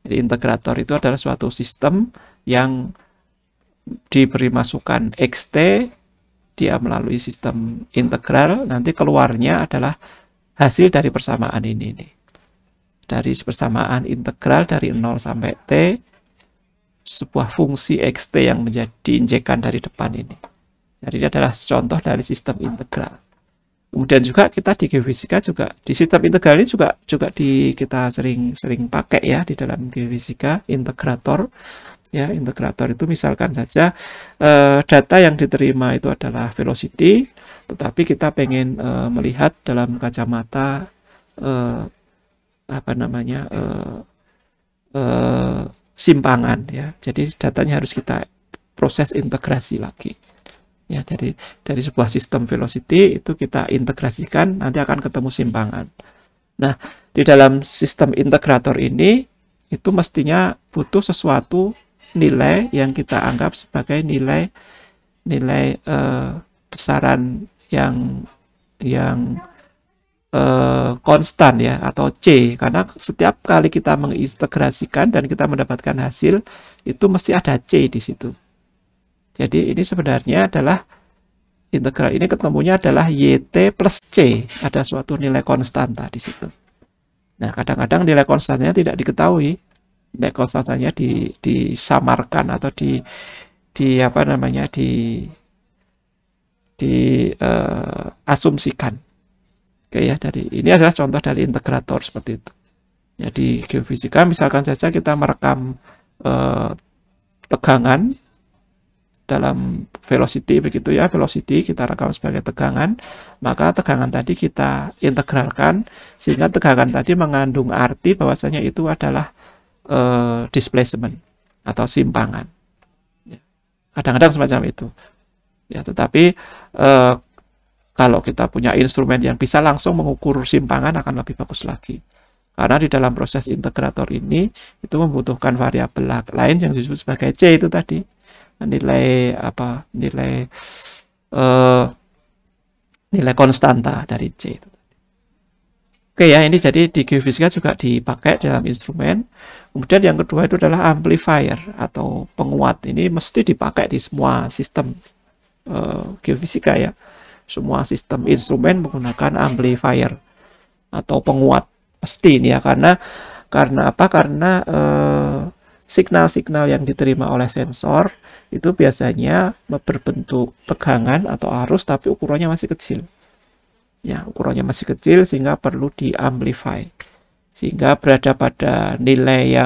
Jadi integrator itu adalah suatu sistem yang diberi masukan XT, dia melalui sistem integral, nanti keluarnya adalah hasil dari persamaan ini nih. Dari persamaan integral dari 0 sampai T, sebuah fungsi XT yang menjadi diinjekkan dari depan ini. Jadi ini adalah contoh dari sistem integral. Kemudian juga kita di geofisika juga di sistem integral ini juga kita sering pakai, ya, di dalam geofisika integrator. Ya, integrator itu misalkan saja data yang diterima itu adalah velocity, tetapi kita pengen melihat dalam kacamata simpangan, ya. Jadi datanya harus kita proses integrasi lagi. Ya, dari sebuah sistem velocity itu kita integrasikan, nanti akan ketemu simpangan. Nah, di dalam sistem integrator ini itu mestinya butuh sesuatu nilai yang kita anggap sebagai nilai besaran yang konstan, ya, atau C, karena setiap kali kita mengintegrasikan dan kita mendapatkan hasil itu mesti ada C di situ. Jadi ini sebenarnya adalah integral ini ketemunya adalah YT plus C, ada suatu nilai konstanta di situ. Nah, kadang-kadang nilai konstantanya tidak diketahui. Nilai konstantanya disamarkan atau asumsikan. Oke, ya, jadi ini adalah contoh dari integrator seperti itu. Jadi geofisika misalkan saja kita merekam tegangan dalam velocity, begitu, ya, velocity kita rekam sebagai tegangan, maka tegangan tadi kita integralkan sehingga tegangan tadi mengandung arti bahwasanya itu adalah displacement atau simpangan. Kadang-kadang semacam itu, ya. Tetapi kalau kita punya instrumen yang bisa langsung mengukur simpangan akan lebih bagus lagi, karena di dalam proses integrator ini itu membutuhkan variabel lain yang disebut sebagai C itu tadi, nilai konstanta dari C itu. Oke, ya, ini jadi di geofisika juga dipakai dalam instrumen. Kemudian yang kedua itu adalah amplifier atau penguat. Ini mesti dipakai di semua sistem geofisika, ya. Semua sistem instrumen menggunakan amplifier atau penguat, pasti ini, ya, karena apa? Karena signal-signal yang diterima oleh sensor itu biasanya berbentuk tegangan atau arus, tapi ukurannya masih kecil. Ya, ukurannya masih kecil sehingga perlu diamplify sehingga berada pada nilai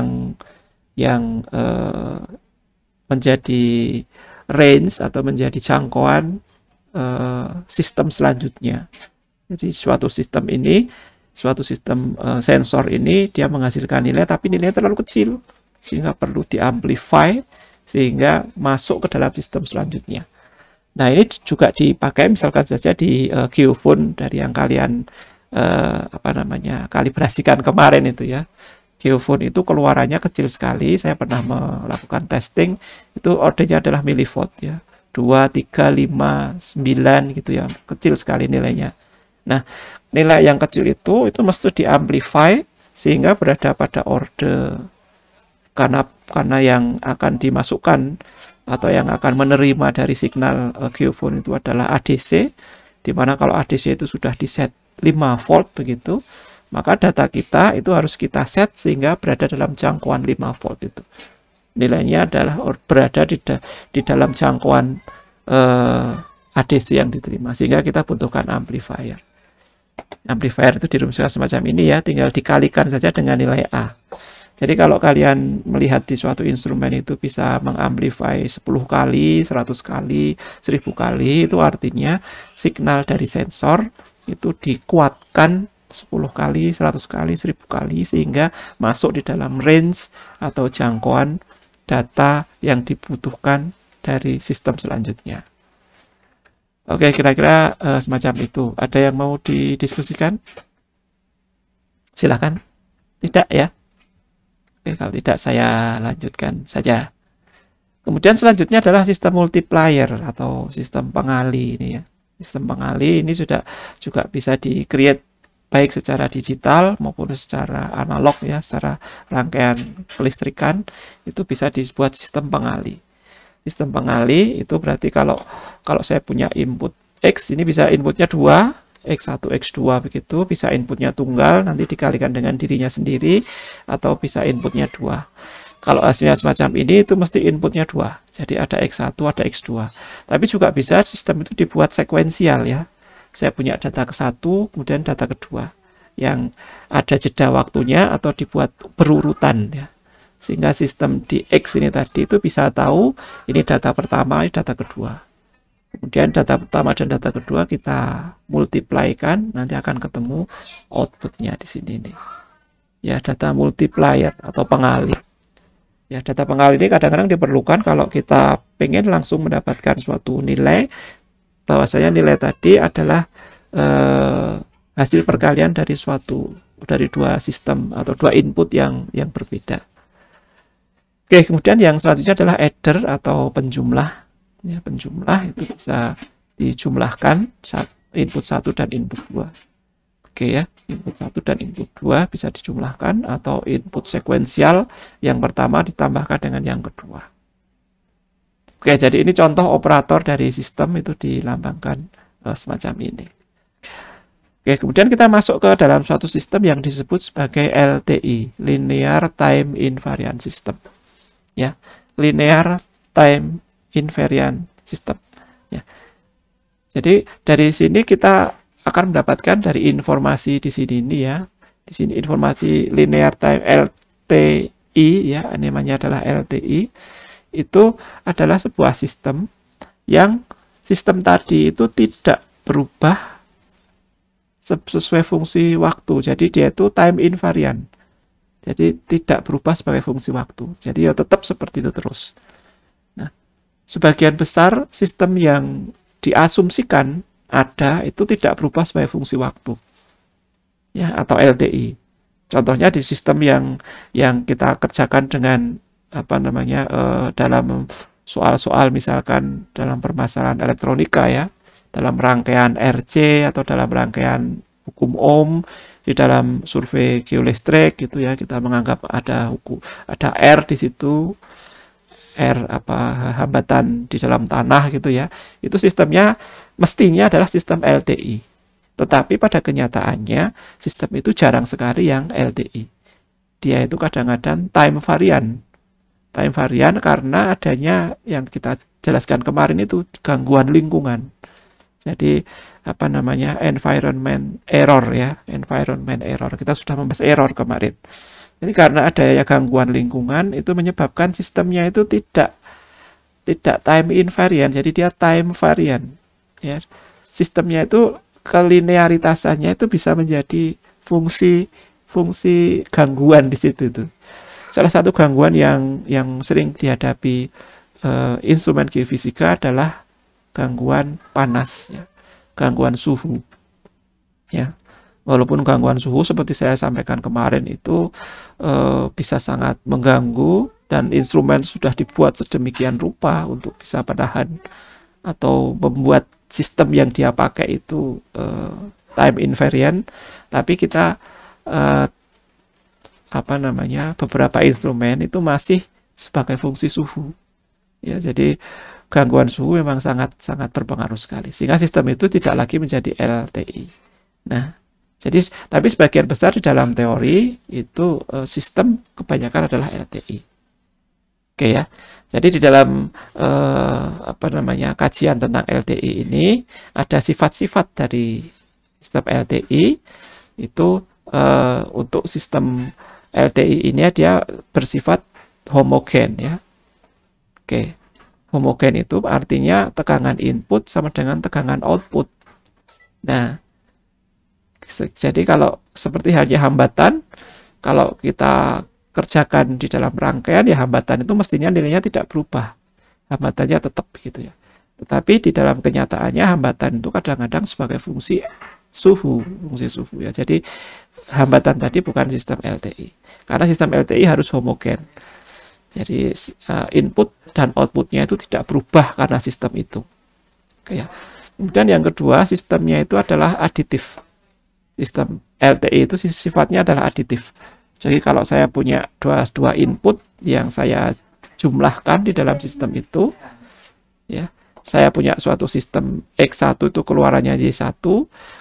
yang menjadi range atau menjadi jangkauan sistem selanjutnya. Jadi suatu sistem sensor ini dia menghasilkan nilai, tapi nilai terlalu kecil sehingga perlu diamplify sehingga masuk ke dalam sistem selanjutnya. Nah, ini juga dipakai misalkan saja di geofone dari yang kalian kalibrasikan kemarin itu ya. Geofone itu keluarannya kecil sekali. Saya pernah melakukan testing, itu ordernya adalah milivolt ya. 2, 3, 5, 9 gitu ya. Kecil sekali nilainya. Nah, nilai yang kecil itu mesti diamplify sehingga berada pada order, karena yang akan dimasukkan atau yang akan menerima dari signal geofone itu adalah ADC, di mana kalau ADC itu sudah di set 5 volt begitu, maka data kita itu harus kita set sehingga berada dalam jangkauan 5 volt itu. Nilainya adalah berada di dalam jangkauan ADC yang diterima, sehingga kita butuhkan amplifier. Amplifier itu dirumuskan semacam ini ya, tinggal dikalikan saja dengan nilai A. Jadi kalau kalian melihat di suatu instrumen itu bisa mengamplify 10 kali, 100 kali, 1000 kali, itu artinya signal dari sensor itu dikuatkan 10 kali, 100 kali, 1000 kali, sehingga masuk di dalam range atau jangkauan data yang dibutuhkan dari sistem selanjutnya. Oke, kira-kira semacam itu. Ada yang mau didiskusikan? Silakan. Tidak ya? Oke, kalau tidak saya lanjutkan saja. Kemudian selanjutnya adalah sistem multiplier atau sistem pengali ini ya. Sistem pengali ini sudah juga bisa di-create baik secara digital maupun secara analog ya, secara rangkaian kelistrikan itu bisa dibuat sistem pengali. Sistem pengali itu berarti kalau saya punya input X, ini bisa inputnya 2, X1, X2 begitu, bisa inputnya tunggal, nanti dikalikan dengan dirinya sendiri, atau bisa inputnya 2. Kalau hasilnya semacam ini, itu mesti inputnya 2. Jadi ada X1, ada X2. Tapi juga bisa sistem itu dibuat sekuensial ya. Saya punya data ke-1, kemudian data kedua. Yang ada jeda waktunya atau dibuat berurutan ya. Sehingga sistem di X ini tadi itu bisa tahu ini data pertama, ini data kedua. Kemudian data pertama dan data kedua kita multiply-kan, nanti akan ketemu outputnya di sini nih. Ya, data multiplier atau pengali. Ya, data pengali ini kadang-kadang diperlukan kalau kita pengen langsung mendapatkan suatu nilai, bahwasanya nilai tadi adalah hasil perkalian dari dua sistem atau dua input yang berbeda. Oke, kemudian yang selanjutnya adalah adder atau penjumlah. Ya, penjumlah itu bisa dijumlahkan input 1 dan input 2. Oke ya, input 1 dan input 2 bisa dijumlahkan atau input sekuensial yang pertama ditambahkan dengan yang kedua. Oke, jadi ini contoh operator dari sistem itu dilambangkan semacam ini. Oke, kemudian kita masuk ke dalam suatu sistem yang disebut sebagai LTI, Linear Time Invariant System. Ya, Linear Time Invariant System. Ya. Jadi dari sini kita akan mendapatkan dari informasi di sini ini ya. Di sini informasi linear time LTI ya, namanya adalah LTI. Itu adalah sebuah sistem yang sistem tadi itu tidak berubah sesuai fungsi waktu. Jadi dia itu time invariant. Jadi tidak berubah sebagai fungsi waktu. Jadi ya tetap seperti itu terus. Sebagian besar sistem yang diasumsikan ada itu tidak berubah sebagai fungsi waktu ya, atau LTI. Contohnya di sistem yang kita kerjakan dengan dalam soal-soal misalkan dalam permasalahan elektronika ya, dalam rangkaian RC atau dalam rangkaian hukum Ohm, di dalam survei geolistrik gitu ya, kita menganggap ada R di situ, hambatan di dalam tanah gitu ya. Itu sistemnya mestinya adalah sistem LTI. Tetapi pada kenyataannya sistem itu jarang sekali yang LTI. Dia itu kadang-kadang time variant. Time variant karena adanya yang kita jelaskan kemarin itu gangguan lingkungan. Jadi apa namanya, environment error ya, environment error. Kita sudah membahas error kemarin. Jadi karena adanya gangguan lingkungan itu menyebabkan sistemnya itu tidak time invariant, jadi dia time variant. Ya, sistemnya itu kelinearitasannya itu bisa menjadi fungsi gangguan di situ itu. Salah satu gangguan yang sering dihadapi instrumen geofisika adalah gangguan panas, ya, gangguan suhu. Ya, walaupun gangguan suhu seperti saya sampaikan kemarin itu bisa sangat mengganggu dan instrumen sudah dibuat sedemikian rupa untuk bisa menahan atau membuat sistem yang dia pakai itu time invariant, tapi kita apa namanya, beberapa instrumen itu masih sebagai fungsi suhu. Ya, jadi gangguan suhu memang sangat berpengaruh sekali sehingga sistem itu tidak lagi menjadi LTI. Nah, jadi tapi sebagian besar di dalam teori itu sistem kebanyakan adalah LTI. Oke ya. Jadi di dalam apa namanya, kajian tentang LTI ini ada sifat-sifat dari sistem LTI itu. Untuk sistem LTI ini dia bersifat homogen ya. Oke. Homogen itu artinya tegangan input sama dengan tegangan output. Nah, jadi kalau seperti halnya hambatan, kalau kita kerjakan di dalam rangkaian ya hambatan itu mestinya nilainya tidak berubah. Hambatannya tetap gitu ya. Tetapi di dalam kenyataannya hambatan itu kadang-kadang sebagai fungsi suhu ya. Jadi hambatan tadi bukan sistem LTI. Karena sistem LTI harus homogen. Jadi input dan outputnya itu tidak berubah karena sistem itu. Oke ya. Kemudian yang kedua, sistemnya itu adalah aditif. Sistem LTI itu sifatnya adalah aditif. Jadi kalau saya punya dua input yang saya jumlahkan di dalam sistem itu, ya, saya punya suatu sistem X1 itu keluarannya Y1,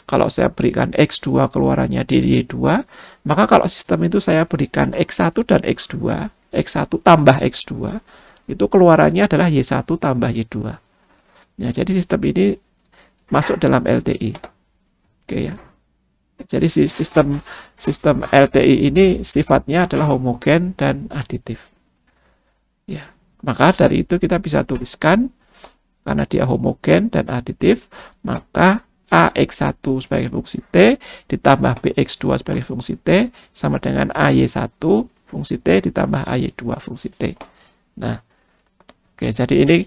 kalau saya berikan X2 keluarannya Y2, maka kalau sistem itu saya berikan X1 dan X2, X1 tambah X2, itu keluarannya adalah Y1 tambah Y2. Ya, jadi sistem ini masuk dalam LTI. Oke ya. Jadi sistem LTI ini sifatnya adalah homogen dan aditif. Ya, maka dari itu kita bisa tuliskan karena dia homogen dan aditif, maka AX1 sebagai fungsi T ditambah BX2 sebagai fungsi T sama dengan AY1 fungsi T ditambah AY2 fungsi T. Nah, oke, jadi ini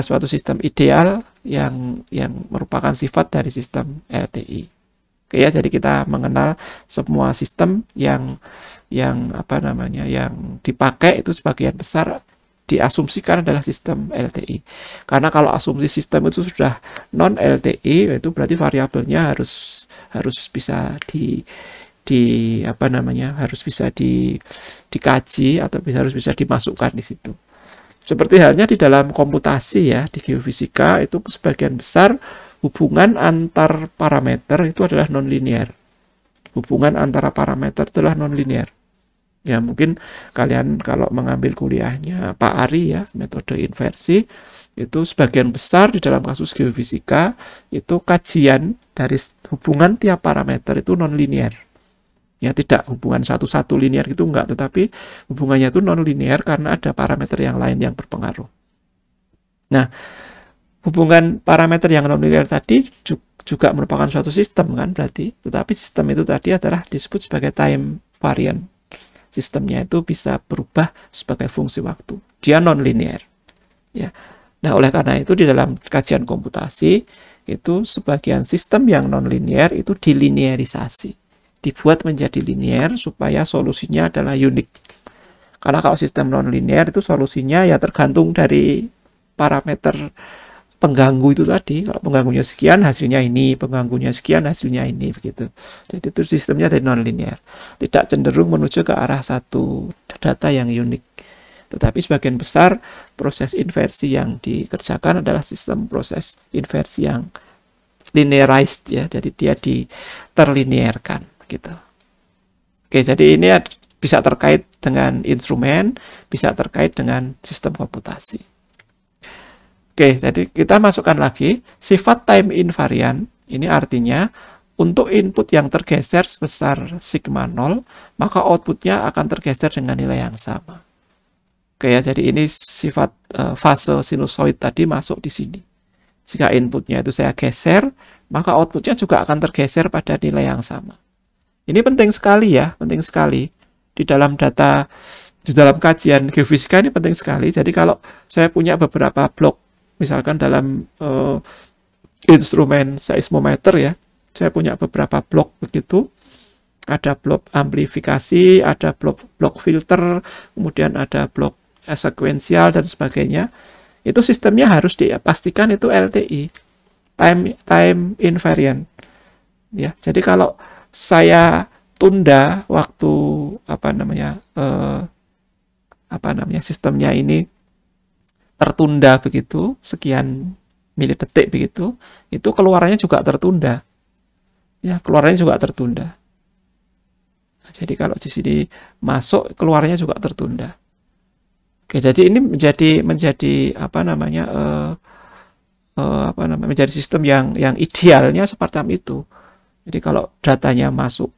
suatu sistem ideal yang merupakan sifat dari sistem LTI. Oke ya, jadi kita mengenal semua sistem yang apa namanya, yang dipakai itu sebagian besar diasumsikan adalah sistem LTI. Karena kalau asumsi sistem itu sudah non LTI, itu berarti variabelnya harus bisa apa namanya, harus bisa dikaji atau harus bisa dimasukkan di situ. Seperti halnya di dalam komputasi ya, di geofisika itu sebagian besar hubungan antar parameter itu adalah nonlinear. Hubungan antara parameter adalah nonlinear. Ya, mungkin kalian kalau mengambil kuliahnya Pak Ari ya, metode inversi, itu sebagian besar di dalam kasus geofisika itu kajian dari hubungan tiap parameter itu nonlinear. Ya, tidak hubungan satu-satu linear itu enggak, tetapi hubungannya itu nonlinear karena ada parameter yang lain yang berpengaruh. Nah, hubungan parameter yang nonlinear tadi juga merupakan suatu sistem kan berarti, tetapi sistem itu tadi adalah disebut sebagai time variant. Sistemnya itu bisa berubah sebagai fungsi waktu. Dia non-linear. Ya. Nah, oleh karena itu di dalam kajian komputasi itu sebagian sistem yang non-linear itu dilinearisasi. Dibuat menjadi linear supaya solusinya adalah unik. Karena kalau sistem non-linear itu solusinya ya tergantung dari parameter pengganggu itu tadi. Kalau pengganggunya sekian hasilnya ini, pengganggunya sekian hasilnya ini, begitu. Jadi itu sistemnya dari non-linear, tidak cenderung menuju ke arah satu data yang unik. Tetapi sebagian besar proses inversi yang dikerjakan adalah sistem proses inversi yang linearized ya, jadi dia terlinearkan gitu. Oke, jadi ini bisa terkait dengan instrumen, bisa terkait dengan sistem komputasi. Oke, jadi kita masukkan lagi sifat time invariant. Ini artinya untuk input yang tergeser sebesar sigma 0, maka outputnya akan tergeser dengan nilai yang sama. Oke ya, jadi ini sifat fase sinusoid tadi masuk di sini. Jika inputnya itu saya geser, maka outputnya juga akan tergeser pada nilai yang sama. Ini penting sekali ya, penting sekali. Di dalam data, di dalam kajian geofisika ini penting sekali. Jadi kalau saya punya beberapa blok, misalkan dalam instrumen seismometer ya, saya punya beberapa blok begitu, ada blok amplifikasi, ada blok filter, kemudian ada blok sekuensial dan sebagainya. Itu sistemnya harus dipastikan itu LTI, time invariant. Ya, jadi kalau saya tunda waktu sistemnya ini tertunda begitu sekian milidetik begitu, itu keluarannya juga tertunda. Ya, keluarannya juga tertunda. Nah, jadi kalau di sini masuk, keluarannya juga tertunda. Oke, jadi ini menjadi menjadi sistem yang idealnya seperti itu. Jadi kalau datanya masuk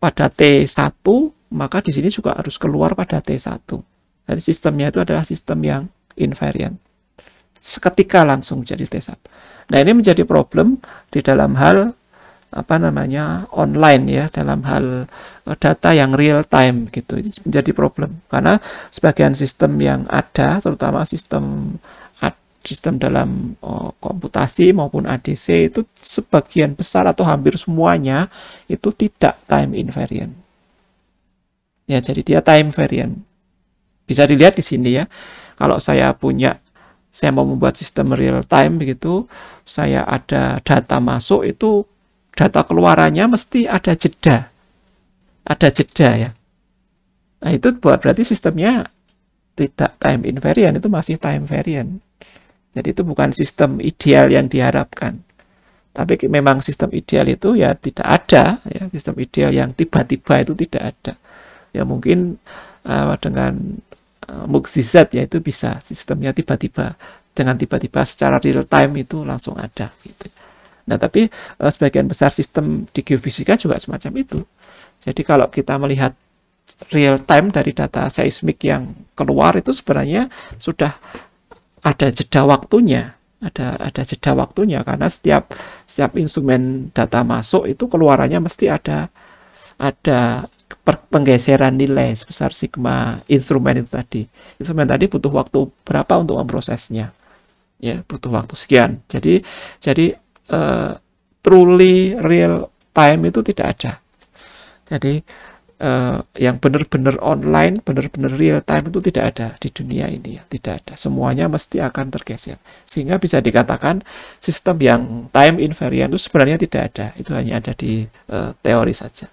pada T1, maka di sini juga harus keluar pada T1. Jadi sistemnya itu adalah sistem yang invariant. Seketika langsung jadi T1. Nah, ini menjadi problem di dalam hal online ya, dalam hal data yang real time gitu. Itu menjadi problem karena sebagian sistem yang ada, terutama sistem dalam komputasi maupun ADC, itu sebagian besar atau hampir semuanya itu tidak time invariant. Ya, jadi dia time variant. Bisa dilihat di sini ya. Kalau saya mau membuat sistem real time begitu, saya ada data masuk, itu data keluarannya mesti ada jeda. Ada jeda ya. Nah, itu berarti sistemnya tidak time invariant, itu masih time variant. Jadi itu bukan sistem ideal yang diharapkan. Tapi memang sistem ideal itu ya tidak ada, ya, sistem ideal yang tiba-tiba itu tidak ada. Ya mungkin dengan mukjizat ya itu bisa sistemnya tiba-tiba, dengan tiba-tiba secara real time itu langsung ada gitu. Nah, tapi sebagian besar sistem di geofisika juga semacam itu. Jadi kalau kita melihat real time dari data seismik yang keluar, itu sebenarnya sudah ada jeda waktunya, ada jeda waktunya, karena setiap instrumen data masuk itu keluarannya mesti ada penggeseran nilai sebesar sigma instrumen itu tadi. Instrumen tadi butuh waktu berapa untuk memprosesnya? Ya, butuh waktu sekian. Jadi truly real time itu tidak ada. Jadi yang benar-benar online, benar-benar real time itu tidak ada di dunia ini ya, tidak ada. Semuanya mesti akan tergeser. Sehingga bisa dikatakan sistem yang time invariant itu sebenarnya tidak ada. Itu hanya ada di teori saja.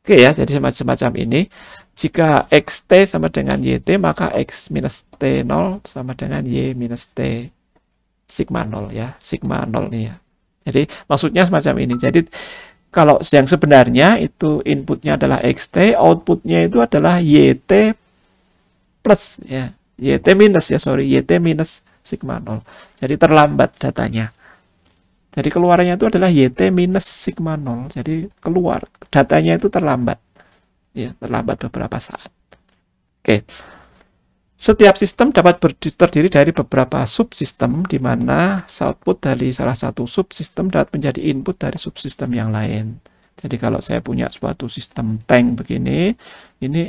Oke ya, jadi semacam ini. Jika xt sama dengan yt, maka x minus t0 sama dengan y minus t sigma 0 ya, sigma 0 nih ya. Jadi maksudnya semacam ini. Jadi kalau yang sebenarnya itu inputnya adalah xt, outputnya itu adalah yt plus ya, yt minus sigma 0. Jadi terlambat datanya. Jadi keluarannya itu adalah yt minus sigma 0. Jadi keluar datanya itu terlambat. Ya, terlambat beberapa saat. Oke. Setiap sistem dapat terdiri dari beberapa subsistem, di mana output dari salah satu subsistem dapat menjadi input dari subsistem yang lain. Jadi kalau saya punya suatu sistem tank begini, ini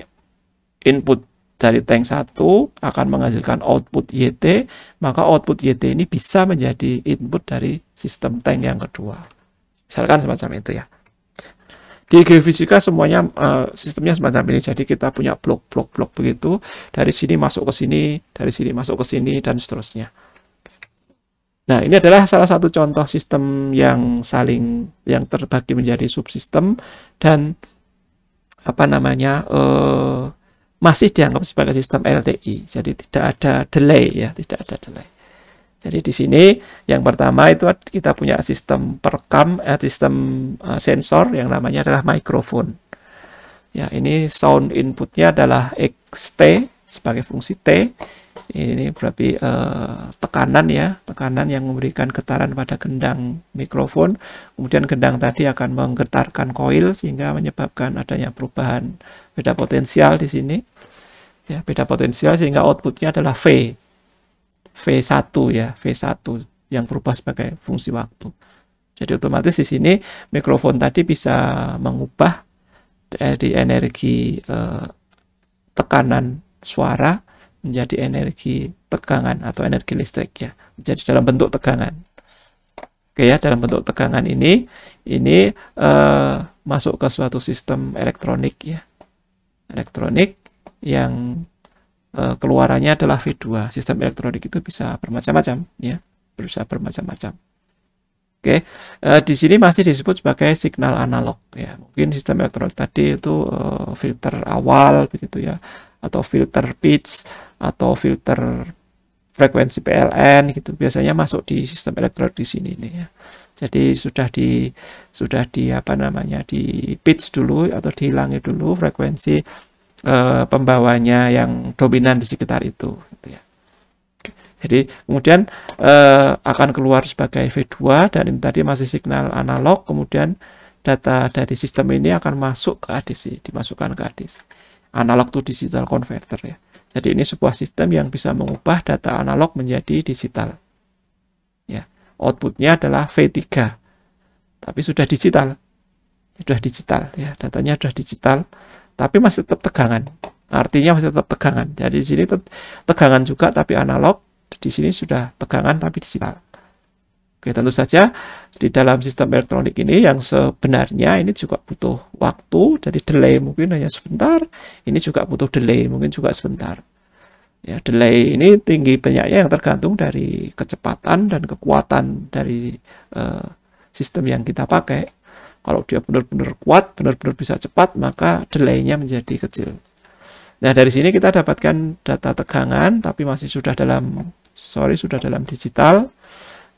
input dari tank 1 akan menghasilkan output YT, maka output YT ini bisa menjadi input dari sistem tank yang kedua. Misalkan semacam itu ya. Di geofisika semuanya sistemnya semacam ini. Jadi kita punya blok-blok begitu, dari sini masuk ke sini, dari sini masuk ke sini, dan seterusnya. Nah, ini adalah salah satu contoh sistem yang terbagi menjadi subsistem dan masih dianggap sebagai sistem LTI. Jadi tidak ada delay ya, tidak ada delay. Jadi di sini yang pertama itu kita punya sistem perekam, sistem sensor yang namanya adalah mikrofon. Ya, ini sound inputnya adalah xt sebagai fungsi t. Ini berarti tekanan ya, tekanan yang memberikan getaran pada gendang mikrofon. Kemudian gendang tadi akan menggetarkan koil sehingga menyebabkan adanya perubahan beda potensial di sini. Ya, beda potensial sehingga outputnya adalah V1 ya, V1 yang berubah sebagai fungsi waktu. Jadi otomatis di sini mikrofon tadi bisa mengubah dari energi tekanan suara menjadi energi tegangan atau energi listrik ya, jadi dalam bentuk tegangan. Oke ya, dalam bentuk tegangan ini masuk ke suatu sistem elektronik ya, elektronik yang keluarannya adalah V2. Sistem elektronik itu bisa bermacam-macam ya, bisa bermacam-macam. Oke, di sini masih disebut sebagai signal analog ya. Mungkin sistem elektronik tadi itu filter awal begitu ya, atau filter pitch atau filter frekuensi PLN gitu. Biasanya masuk di sistem elektronik di sini nih ya. Jadi sudah di apa namanya, di pitch dulu atau dihilangi dulu frekuensi pembawanya yang dominan di sekitar itu gitu ya. Jadi kemudian akan keluar sebagai V2 dan ini tadi masih signal analog, kemudian data dari sistem ini akan masuk ke ADC, dimasukkan ke ADC. Analog to digital converter ya. Jadi ini sebuah sistem yang bisa mengubah data analog menjadi digital. Ya, outputnya adalah V3. Tapi sudah digital. Sudah digital ya, datanya sudah digital, tapi masih tetap tegangan. Artinya masih tetap tegangan. Jadi di sini tegangan juga tapi analog. Di sini sudah tegangan tapi digital. Oke, tentu saja di dalam sistem elektronik ini yang sebenarnya ini juga butuh waktu, jadi delay mungkin hanya sebentar, ini juga butuh delay mungkin juga sebentar. Ya, delay ini tinggi banyaknya yang tergantung dari kecepatan dan kekuatan dari sistem yang kita pakai. Kalau dia benar-benar kuat, benar-benar bisa cepat, maka delay-nya menjadi kecil. Nah, dari sini kita dapatkan data tegangan, tapi masih sudah dalam digital,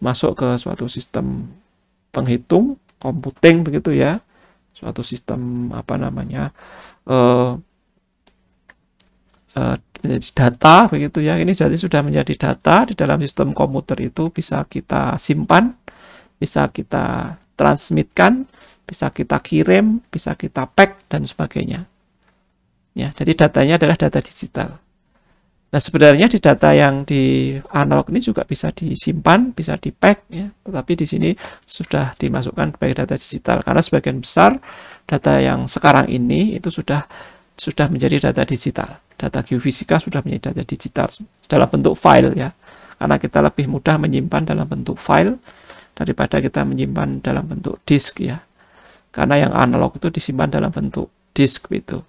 masuk ke suatu sistem penghitung, computing begitu ya, suatu sistem apa namanya, menjadi data begitu ya. Ini jadi sudah menjadi data di dalam sistem komputer itu bisa kita simpan, bisa kita transmitkan, bisa kita kirim, bisa kita pack dan sebagainya. Ya, jadi datanya adalah data digital. Nah, sebenarnya di data yang di analog ini juga bisa disimpan, bisa di-pack ya, tetapi di sini sudah dimasukkan sebagai data digital karena sebagian besar data yang sekarang ini itu sudah menjadi data digital. Data geofisika sudah menjadi data digital dalam bentuk file ya. Karena kita lebih mudah menyimpan dalam bentuk file daripada kita menyimpan dalam bentuk disk ya. Karena yang analog itu disimpan dalam bentuk disk itu.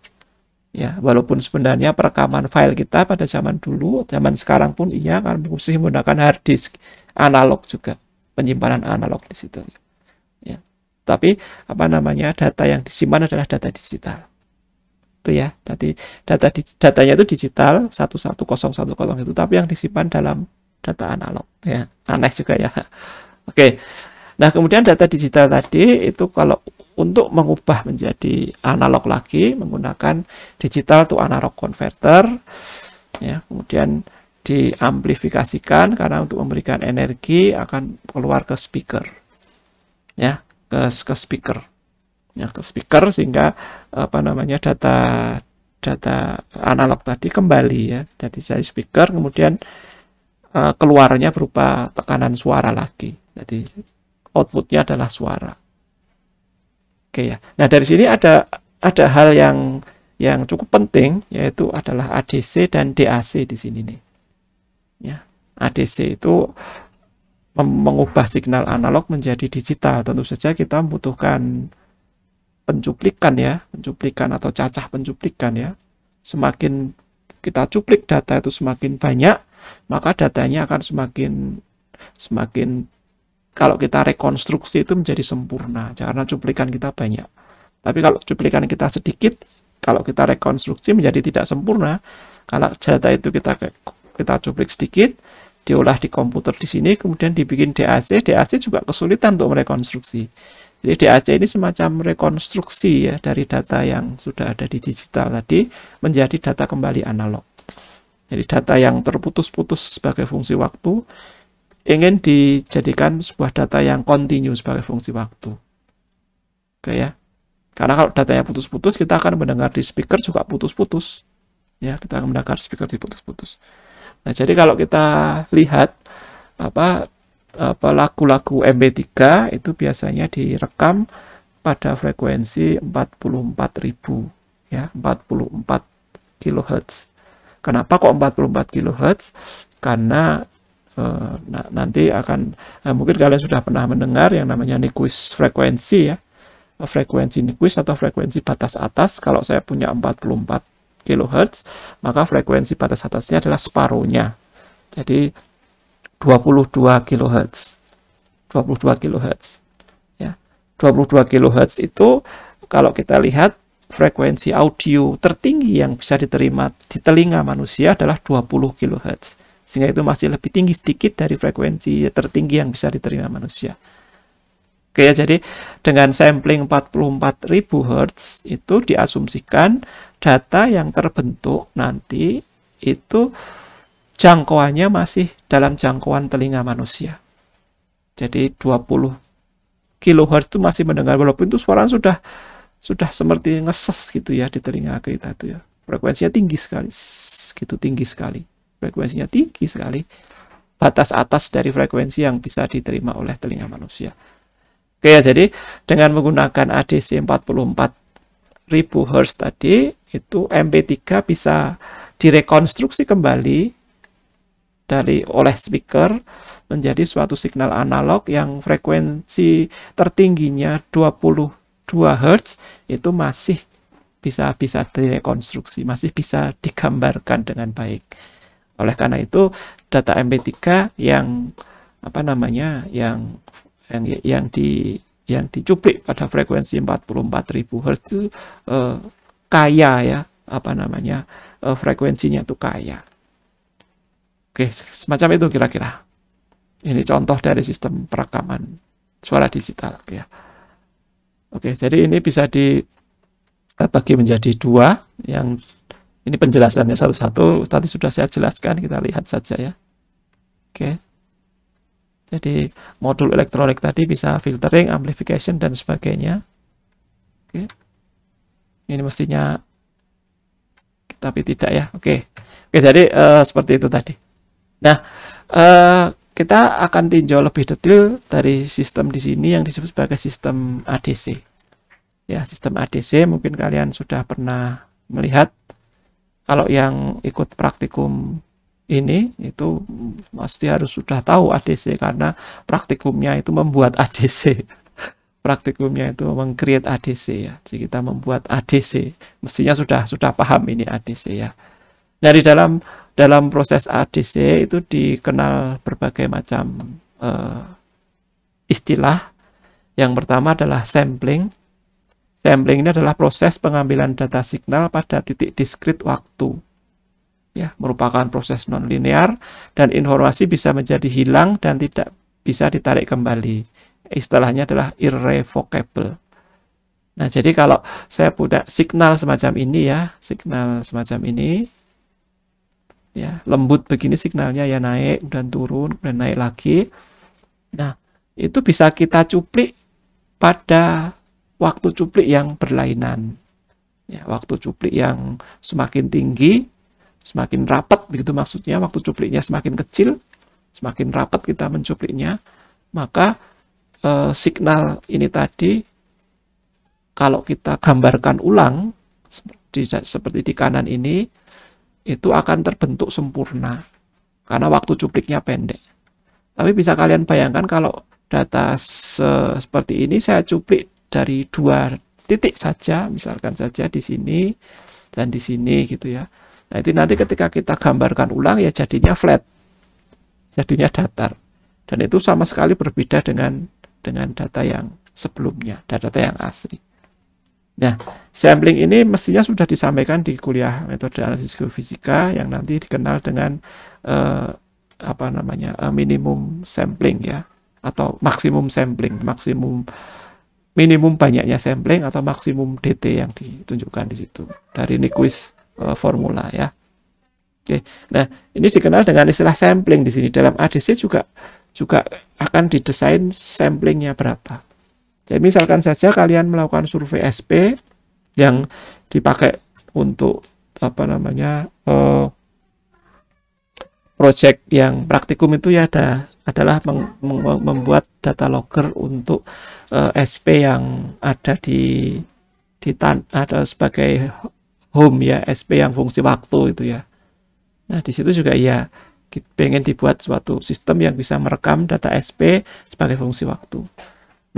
Ya, walaupun sebenarnya perekaman file kita pada zaman dulu, zaman sekarang pun iya kan masih menggunakan hard disk analog juga, penyimpanan analog di situ. Ya. Tapi apa namanya, data yang disimpan adalah data digital. Itu ya. Tadi datanya itu digital 11010 itu, tapi yang disimpan dalam data analog ya. Aneh juga ya. Oke. Nah, kemudian data digital tadi itu kalau untuk mengubah menjadi analog lagi menggunakan digital to analog converter ya, kemudian diamplifikasikan karena untuk memberikan energi akan keluar ke speaker ya, ke speaker ya, ke speaker sehingga apa namanya data analog tadi kembali ya, jadi dari speaker kemudian keluarnya berupa tekanan suara lagi, jadi outputnya adalah suara. Oke ya. Nah, dari sini ada hal yang cukup penting, yaitu adalah ADC dan DAC di sini nih. Ya, ADC itu mengubah signal analog menjadi digital. Tentu saja kita membutuhkan pencuplikan ya, pencuplikan atau cacah pencuplikan ya. Semakin kita cuplik data itu semakin banyak, maka datanya akan semakin kalau kita rekonstruksi itu menjadi sempurna karena cuplikan kita banyak. Tapi kalau cuplikan kita sedikit, kalau kita rekonstruksi menjadi tidak sempurna. Kalau data itu kita cuplik sedikit, diolah di komputer di sini, kemudian dibikin DAC. DAC juga kesulitan untuk merekonstruksi. Jadi DAC ini semacam rekonstruksi ya dari data yang sudah ada di digital tadi menjadi data kembali analog. Jadi data yang terputus-putus sebagai fungsi waktu ingin dijadikan sebuah data yang kontinu sebagai fungsi waktu. Oke ya. Karena kalau datanya putus-putus, kita akan mendengar di speaker juga putus-putus. Ya, kita akan mendengar speaker di putus-putus. Nah, jadi kalau kita lihat lagu-lagu MP3 itu biasanya direkam pada frekuensi 44.000 ya, 44 kHz. Kenapa kok 44 kHz? Karena nanti akan mungkin kalian sudah pernah mendengar yang namanya Nyquist frekuensi ya. Frekuensi Nyquist atau frekuensi batas atas. Kalau saya punya 44 kHz, maka frekuensi batas atasnya adalah separuhnya. Jadi 22 kHz. 22 kHz. Ya. 22 kHz itu kalau kita lihat frekuensi audio tertinggi yang bisa diterima di telinga manusia adalah 20 kHz. Sehingga itu masih lebih tinggi sedikit dari frekuensi tertinggi yang bisa diterima manusia. Oke ya, jadi dengan sampling 44.000 Hz itu diasumsikan data yang terbentuk nanti itu jangkauannya masih dalam jangkauan telinga manusia. Jadi 20 kHz itu masih mendengar, walaupun itu suara sudah seperti ngeses gitu ya di telinga kita itu ya. Frekuensinya tinggi sekali, gitu tinggi sekali. Frekuensinya tinggi sekali. Batas atas dari frekuensi yang bisa diterima oleh telinga manusia. Oke ya, jadi dengan menggunakan ADC 44.000 Hz tadi, itu MP3 bisa direkonstruksi kembali oleh speaker menjadi suatu signal analog yang frekuensi tertingginya 22 Hz itu masih bisa direkonstruksi, masih bisa digambarkan dengan baik. Oleh karena itu, data MP3 yang dicuplik pada frekuensi 44.000 Hz itu kaya ya, frekuensinya itu kaya. Oke, semacam itu kira-kira. Ini contoh dari sistem perekaman suara digital ya. Oke, jadi ini bisa dibagi menjadi dua. Yang ini penjelasannya satu-satu tadi sudah saya jelaskan, kita lihat saja ya. Oke. Jadi modul elektronik tadi bisa filtering, amplification, dan sebagainya. Oke. Ini mestinya, tapi tidak ya. Oke. Oke, jadi seperti itu tadi. Nah, kita akan tinjau lebih detail dari sistem di sini yang disebut sebagai sistem ADC. Ya, sistem ADC mungkin kalian sudah pernah melihat. Kalau yang ikut praktikum ini itu pasti harus sudah tahu ADC, karena praktikumnya itu membuat ADC. Praktikumnya itu meng-create ADC ya. Jadi kita membuat ADC. Mestinya sudah paham ini ADC ya. Nah, di dalam proses ADC itu dikenal berbagai macam istilah. Yang pertama adalah sampling. Sampling ini adalah proses pengambilan data signal pada titik diskrit waktu. Ya, merupakan proses nonlinear dan informasi bisa menjadi hilang dan tidak bisa ditarik kembali. Istilahnya adalah irrevocable. Nah, jadi kalau saya punya signal semacam ini ya, signal semacam ini, ya lembut begini signalnya ya, naik dan turun dan naik lagi. Nah, itu bisa kita cuplik pada waktu cuplik yang berlainan. Ya, waktu cuplik yang semakin tinggi, semakin rapat begitu maksudnya, waktu cupliknya semakin kecil, semakin rapat kita mencupliknya, maka signal ini tadi kalau kita gambarkan ulang seperti di kanan ini, itu akan terbentuk sempurna karena waktu cupliknya pendek. Tapi bisa kalian bayangkan kalau data seperti ini saya cuplik dari dua titik saja, misalkan saja di sini dan di sini gitu ya. Nah, itu nanti ketika kita gambarkan ulang ya jadinya flat, jadinya datar, dan itu sama sekali berbeda dengan data yang sebelumnya, data yang asli. Nah, sampling ini mestinya sudah disampaikan di kuliah metode analisis geofisika yang nanti dikenal dengan minimum sampling ya, atau maksimum sampling, minimum banyaknya sampling atau maksimum DT yang ditunjukkan di situ dari Nyquist formula ya. Oke, nah ini dikenal dengan istilah sampling di sini. Dalam ADC juga akan didesain samplingnya berapa. Jadi misalkan saja kalian melakukan survei SP yang dipakai untuk apa namanya project yang praktikum itu ya adalah membuat data logger untuk SP yang ada ada sebagai home ya, SP yang fungsi waktu itu ya. Nah, di situ juga ya pengen dibuat suatu sistem yang bisa merekam data SP sebagai fungsi waktu.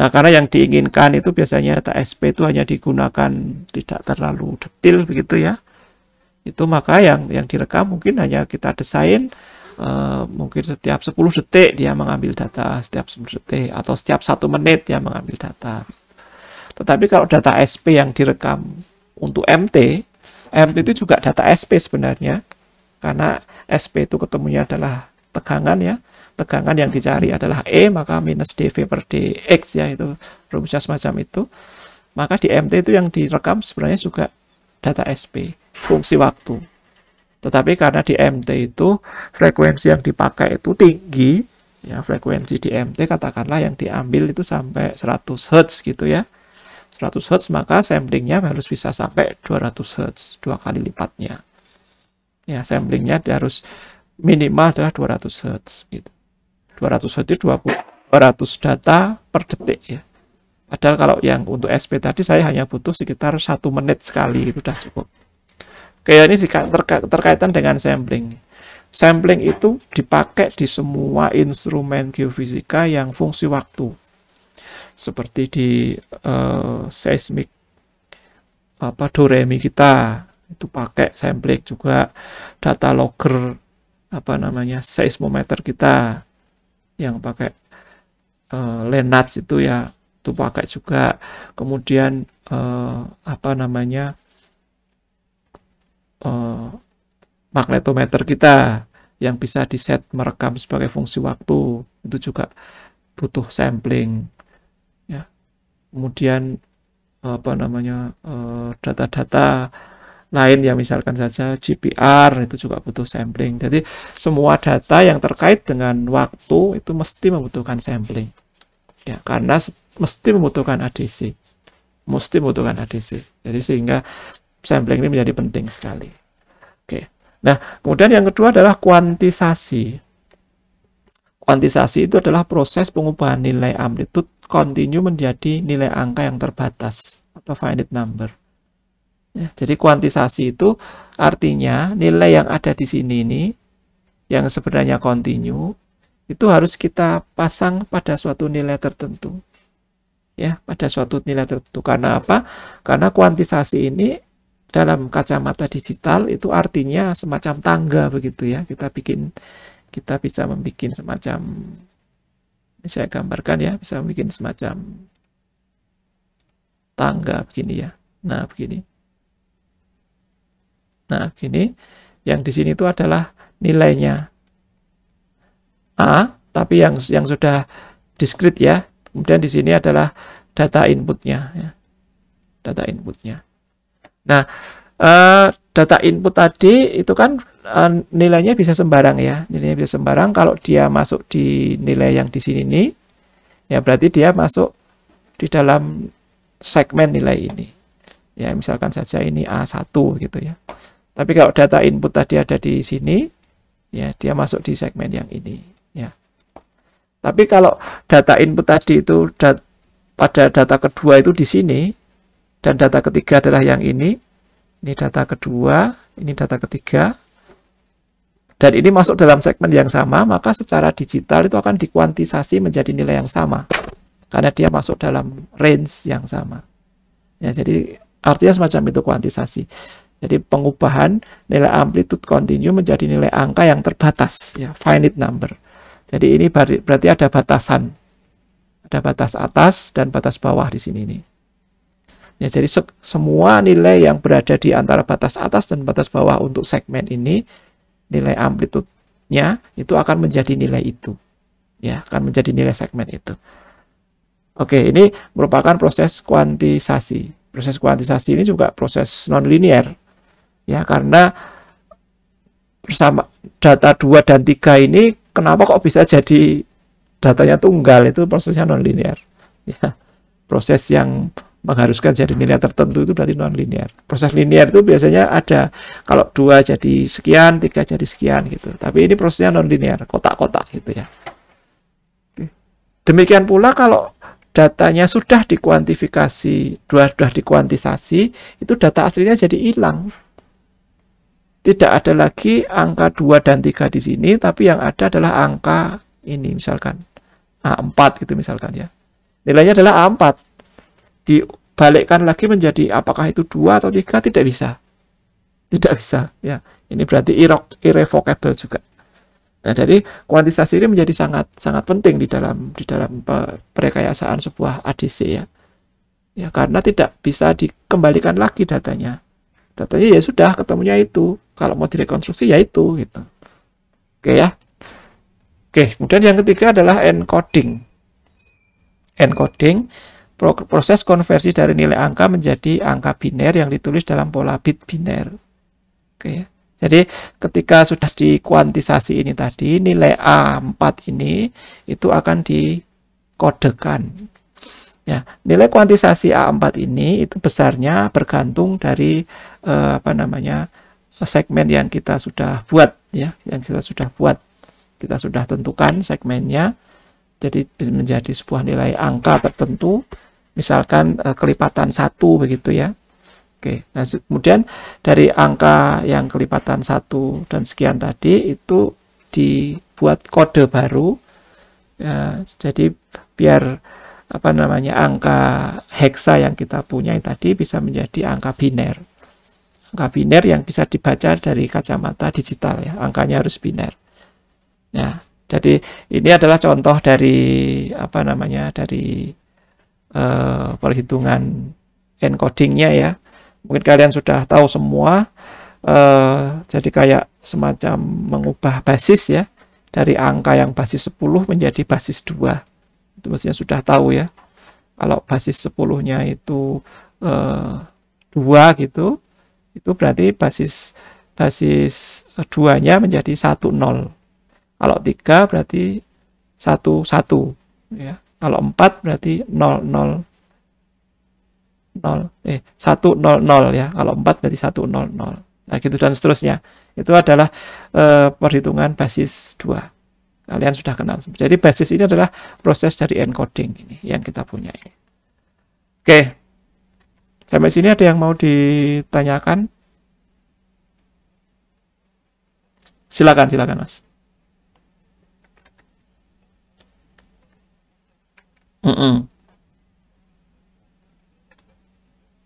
Nah, karena yang diinginkan itu biasanya data SP itu hanya digunakan tidak terlalu detail begitu ya. Itu maka yang direkam mungkin hanya kita desain mungkin setiap 10 detik dia mengambil data, setiap 10 detik atau setiap 1 menit dia mengambil data. Tetapi kalau data SP yang direkam untuk MT itu juga data SP sebenarnya. Karena SP itu ketemunya adalah tegangan ya. Tegangan yang dicari adalah E, maka minus dV per dx ya, itu rumusnya semacam itu. Maka di MT itu yang direkam sebenarnya juga data SP, fungsi waktu. Tetapi karena di MT itu frekuensi yang dipakai itu tinggi, ya frekuensi di MT katakanlah yang diambil itu sampai 100 Hz gitu ya. 100 Hz maka samplingnya harus bisa sampai 200 Hz, 2 kali lipatnya. Ya, samplingnya harus minimal adalah 200 Hz gitu. 200 Hz itu 200 data per detik ya. Padahal kalau yang untuk SP tadi saya hanya butuh sekitar 1 menit sekali, itu sudah cukup. Oke, ini terkaitan dengan sampling. Sampling itu dipakai di semua instrumen geofisika yang fungsi waktu. Seperti di seismik DOREMI kita itu pakai sampling juga, data logger seismometer kita yang pakai LENARS itu ya, itu pakai juga. Kemudian magnetometer kita yang bisa diset merekam sebagai fungsi waktu itu juga butuh sampling ya. Kemudian data-data lain ya, misalkan saja GPR itu juga butuh sampling. Jadi semua data yang terkait dengan waktu itu mesti membutuhkan sampling ya, karena mesti membutuhkan ADC, jadi sehingga sampling ini menjadi penting sekali. Oke, nah kemudian yang kedua adalah kuantisasi. Kuantisasi itu adalah proses pengubahan nilai amplitude kontinu menjadi nilai angka yang terbatas atau finite number. Ya, jadi kuantisasi itu artinya nilai yang ada di sini ini yang sebenarnya kontinu itu harus kita pasang pada suatu nilai tertentu. Ya, pada suatu nilai tertentu. Karena apa? Karena kuantisasi ini dalam kacamata digital itu artinya semacam tangga begitu ya. Kita bisa membuat semacam, ini saya gambarkan ya, bisa membuat semacam tangga begini ya. Nah, begini. Nah, gini, yang di sini itu adalah nilainya A, tapi yang sudah diskrit ya. Kemudian di sini adalah data inputnya ya. Data inputnya. Nah, data input tadi itu kan nilainya bisa sembarang ya. Nilainya bisa sembarang. Kalau dia masuk di nilai yang di sini nih, ya berarti dia masuk di dalam segmen nilai ini. Ya, misalkan saja ini A1 gitu ya. Tapi kalau data input tadi ada di sini, ya dia masuk di segmen yang ini. Ya. Tapi kalau data input tadi itu pada data kedua itu di sini, dan data ketiga adalah yang ini data kedua, ini data ketiga, dan ini masuk dalam segmen yang sama, maka secara digital itu akan dikuantisasi menjadi nilai yang sama, karena dia masuk dalam range yang sama. Ya, jadi artinya semacam itu kuantisasi. Jadi pengubahan nilai amplitude kontinu menjadi nilai angka yang terbatas, ya, finite number. Jadi ini berarti ada batasan, ada batas atas dan batas bawah di sini nih. Ya, jadi semua nilai yang berada di antara batas atas dan batas bawah untuk segmen ini, nilai amplitude-nya itu akan menjadi nilai itu, ya, akan menjadi nilai segmen itu. Oke, ini merupakan proses kuantisasi. Proses kuantisasi ini juga proses non-linear. Ya, karena bersama data 2 dan 3 ini kenapa kok bisa jadi datanya tunggal, itu prosesnya non-linear. Ya, proses yang mengharuskan jadi nilai tertentu itu berarti non-linear. Proses linear itu biasanya ada kalau 2 jadi sekian, 3 jadi sekian gitu. Tapi ini prosesnya non-linear, kotak-kotak gitu ya. Demikian pula kalau datanya sudah dikuantifikasi, sudah dikuantisasi, itu data aslinya jadi hilang. Tidak ada lagi angka 2 dan 3 di sini, tapi yang ada adalah angka ini misalkan A4 gitu misalkan ya. Nilainya adalah A4. Dibalikkan lagi menjadi apakah itu 2 atau 3, tidak bisa. Tidak bisa ya. Ini berarti irrevocable juga. Nah, jadi kuantisasi ini menjadi sangat penting di dalam perekayasaan sebuah ADC ya. Ya, karena tidak bisa dikembalikan lagi datanya. Datanya ya sudah ketemunya itu. Kalau mau direkonstruksi ya itu gitu. Oke ya. Oke, kemudian yang ketiga adalah encoding. Encoding proses konversi dari nilai angka menjadi angka biner yang ditulis dalam pola bit biner. Oke. Jadi ketika sudah dikuantisasi ini tadi, nilai A4 ini itu akan dikodekan. Ya, nilai kuantisasi A4 ini itu besarnya bergantung dari segmen yang kita sudah buat ya, Kita sudah tentukan segmennya. Jadi bisa menjadi sebuah nilai angka tertentu, misalkan kelipatan 1 begitu ya. Oke, nah kemudian dari angka yang kelipatan 1 dan sekian tadi itu dibuat kode baru ya, jadi biar angka heksa yang kita punya tadi bisa menjadi angka biner. Angka biner yang bisa dibaca dari kacamata digital ya, angkanya harus biner. Ya, jadi ini adalah contoh dari perhitungan encodingnya ya. Mungkin kalian sudah tahu semua. Jadi kayak semacam mengubah basis ya, dari angka yang basis 10 menjadi basis 2. Itu mestinya sudah tahu ya. Kalau basis 10-nya itu 2 gitu, itu berarti basis 2-nya menjadi 1 0. Kalau 3 berarti 1 1 ya. Kalau 4 berarti 0 0 1 0 0 ya. Kalau 4 berarti 1 0 0. Nah, gitu dan seterusnya. Itu adalah perhitungan basis 2. Kalian sudah kenal. Jadi basis ini adalah proses dari encoding ini yang kita punya ini. Oke. Sampai sini ada yang mau ditanyakan? Silakan Mas. Mm-mm.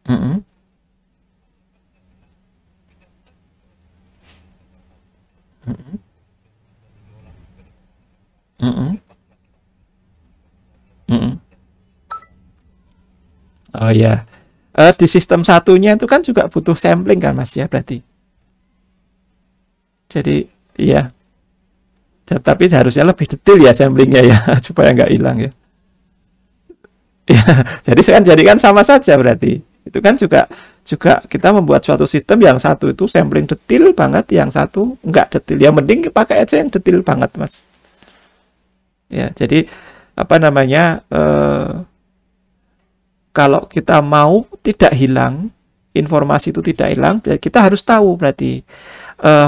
Mm-mm. Mm-mm. Mm-mm. Mm-mm. Oh ya, di sistem satunya itu kan juga butuh sampling kan Mas ya berarti. Jadi iya, tapi harusnya lebih detail ya samplingnya ya supaya nggak hilang ya. Ya, jadi kan sama saja berarti. Itu kan juga kita membuat suatu sistem yang satu itu sampling detail banget, yang satu enggak detail. Yang penting pakai aja yang detail banget, Mas. Ya, jadi kalau kita mau tidak hilang, informasi itu tidak hilang, kita harus tahu berarti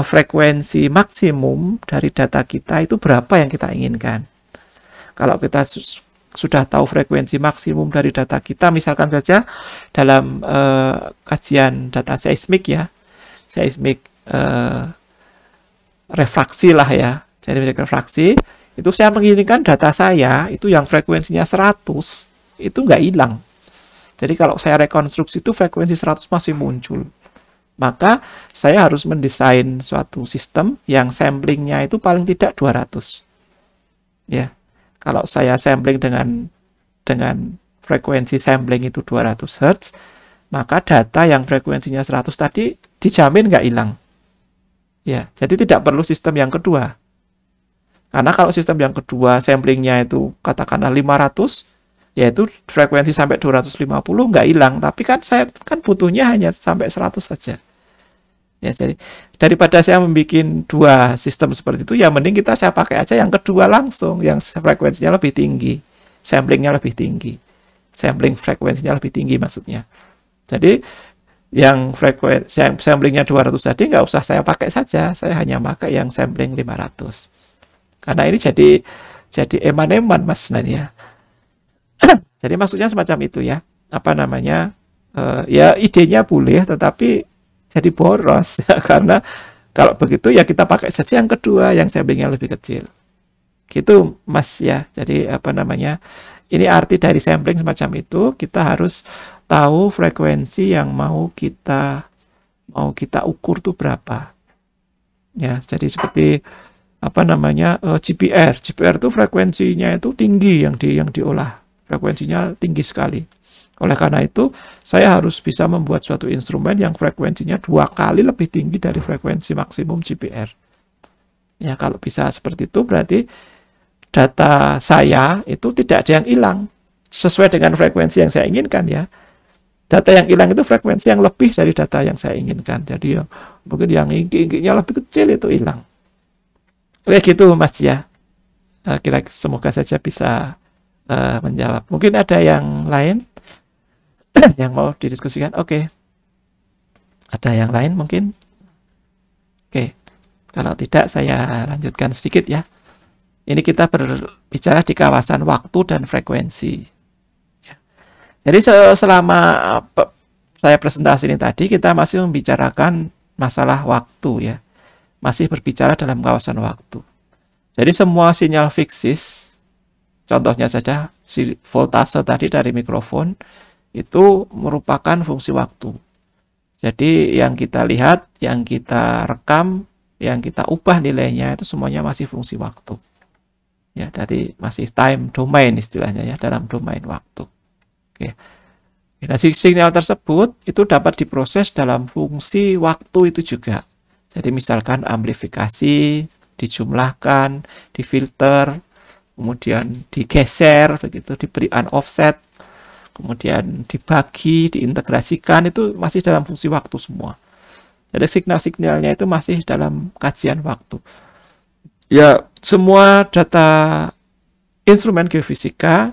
frekuensi maksimum dari data kita itu berapa yang kita inginkan. Kalau kita sudah tahu frekuensi maksimum dari data kita, misalkan saja dalam kajian data seismik ya, refraksi lah ya, jadi refraksi itu saya menginginkan data saya itu yang frekuensinya 100 itu nggak hilang. Jadi kalau saya rekonstruksi itu frekuensi 100 masih muncul, maka saya harus mendesain suatu sistem yang samplingnya itu paling tidak 200 ya. Kalau saya sampling dengan frekuensi sampling itu 200 Hz, maka data yang frekuensinya 100 tadi dijamin nggak hilang. Ya, jadi tidak perlu sistem yang kedua. Karena kalau sistem yang kedua samplingnya itu katakanlah 500, yaitu frekuensi sampai 250 nggak hilang. Tapi kan saya butuhnya hanya sampai 100 saja. Ya, jadi daripada saya membuat dua sistem seperti itu, ya mending saya pakai aja yang kedua langsung, yang frekuensinya lebih tinggi, samplingnya lebih tinggi, sampling frekuensinya lebih tinggi maksudnya. Jadi yang frekuensi samplingnya 200 tadi nggak usah saya pakai saja, saya hanya pakai yang sampling 500. Karena ini jadi eman-eman Mas sebenarnya. Jadi maksudnya semacam itu ya. Apa namanya? Ya idenya boleh, tetapi jadi boros ya, karena kalau begitu ya kita pakai saja yang kedua yang samplingnya lebih kecil. Gitu Mas ya. Jadi apa namanya? Ini arti dari sampling semacam itu, kita harus tahu frekuensi yang mau kita ukur tuh berapa. Ya, jadi seperti apa namanya? GPR. GPR tuh frekuensinya itu tinggi yang diolah. Frekuensinya tinggi sekali. Oleh karena itu, saya harus bisa membuat suatu instrumen yang frekuensinya 2 kali lebih tinggi dari frekuensi maksimum GPR. Ya, kalau bisa seperti itu berarti data saya itu tidak ada yang hilang sesuai dengan frekuensi yang saya inginkan ya. Data yang hilang itu frekuensi yang lebih dari data yang saya inginkan. Jadi ya, mungkin yang ingin-inginnya lebih kecil itu hilang. Oke gitu Mas ya. Kira-kira semoga saja bisa menjawab. Mungkin ada yang lain yang mau didiskusikan? Oke. Ada yang lain mungkin? Oke. Kalau tidak saya lanjutkan sedikit ya. Ini kita berbicara di kawasan waktu dan frekuensi. Jadi selama saya presentasi ini tadi kita masih membicarakan masalah waktu ya. Masih berbicara dalam kawasan waktu. Jadi semua sinyal fiksis, contohnya saja si voltase tadi dari mikrofon, itu merupakan fungsi waktu. Jadi yang kita lihat, yang kita rekam, yang kita ubah nilainya itu semuanya masih fungsi waktu. Ya, dari masih time domain istilahnya ya, dalam domain waktu. Oke. Nah, sinyal tersebut itu dapat diproses dalam fungsi waktu itu juga. Jadi misalkan amplifikasi, dijumlahkan, difilter, kemudian digeser begitu, diberi offset, kemudian dibagi, diintegrasikan, itu masih dalam fungsi waktu semua. Jadi signal-signalnya itu masih dalam kajian waktu. Ya, semua data instrumen geofisika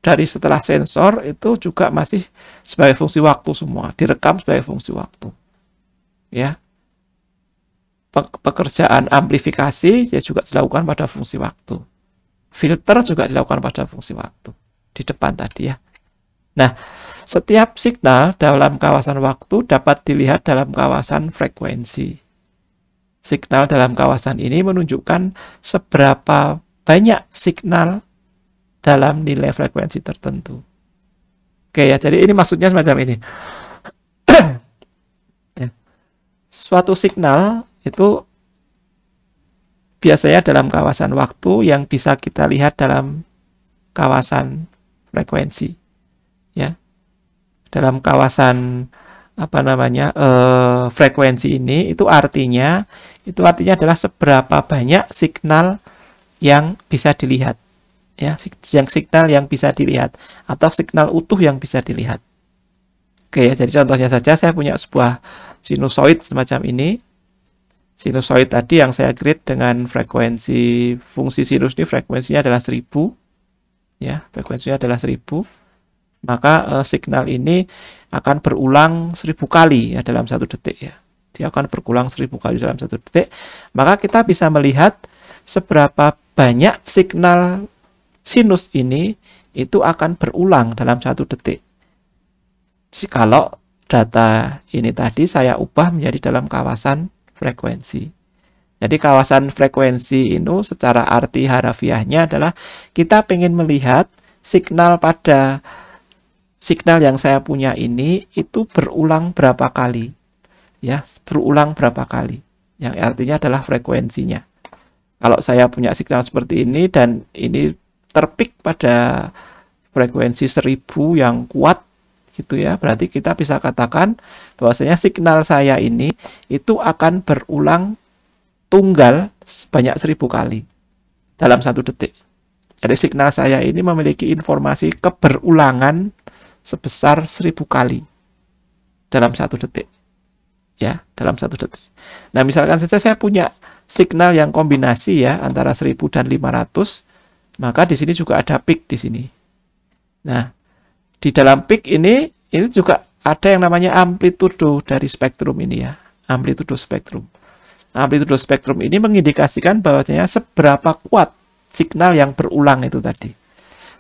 dari setelah sensor itu juga masih sebagai fungsi waktu semua, direkam sebagai fungsi waktu. Ya. Pekerjaan amplifikasi ya juga dilakukan pada fungsi waktu. Filter juga dilakukan pada fungsi waktu. Di depan tadi ya. Nah, setiap signal dalam kawasan waktu dapat dilihat dalam kawasan frekuensi. Signal dalam kawasan ini menunjukkan seberapa banyak signal dalam nilai frekuensi tertentu. Oke ya, jadi ini maksudnya semacam ini. Suatu signal itu biasanya dalam kawasan waktu yang bisa kita lihat dalam kawasan frekuensi. Ya, dalam kawasan apa namanya frekuensi ini itu artinya adalah seberapa banyak signal yang bisa dilihat, ya, yang signal yang bisa dilihat atau signal utuh yang bisa dilihat. Oke ya, jadi contohnya saja saya punya sebuah sinusoid semacam ini. Sinusoid tadi yang saya create dengan frekuensi fungsi sinus ini frekuensinya adalah 1000, ya, frekuensinya adalah 1000. Maka signal ini akan berulang 1000 kali ya dalam 1 detik ya. Dia akan berulang 1000 kali dalam 1 detik. Maka kita bisa melihat seberapa banyak signal sinus ini itu akan berulang dalam 1 detik. Kalau data ini tadi saya ubah menjadi dalam kawasan frekuensi. Jadi kawasan frekuensi ini secara arti harafiahnya adalah kita ingin melihat signal pada signal yang saya punya ini itu berulang berapa kali. Ya, berulang berapa kali. Yang artinya adalah frekuensinya. Kalau saya punya signal seperti ini dan ini terpik pada frekuensi 1000 yang kuat gitu ya, berarti kita bisa katakan bahwasanya signal saya ini itu akan berulang tunggal sebanyak 1000 kali dalam 1 detik. Jadi signal saya ini memiliki informasi keberulangan sebesar 1000 kali dalam 1 detik. ya, dalam 1 detik. Nah, misalkan saja saya punya signal yang kombinasi ya antara 1000 dan 500, maka di sini juga ada peak di sini. Nah, di dalam peak ini juga ada yang namanya amplitudo dari spektrum ini ya, amplitudo spektrum. Amplitudo spektrum ini mengindikasikan bahwasanya seberapa kuat signal yang berulang itu tadi.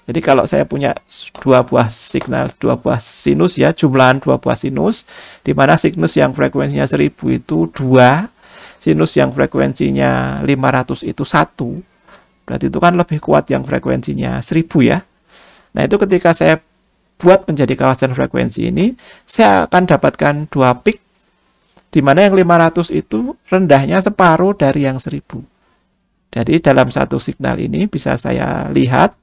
Jadi kalau saya punya dua buah signal, dua buah sinus ya, jumlahan dua buah sinus, di mana sinus yang frekuensinya 1000 itu 2, sinus yang frekuensinya 500 itu 1, berarti itu kan lebih kuat yang frekuensinya 1000 ya. Nah, itu ketika saya buat menjadi kawasan frekuensi ini, saya akan dapatkan dua peak, di mana yang 500 itu rendahnya separuh dari yang 1000. Jadi dalam satu signal ini bisa saya lihat,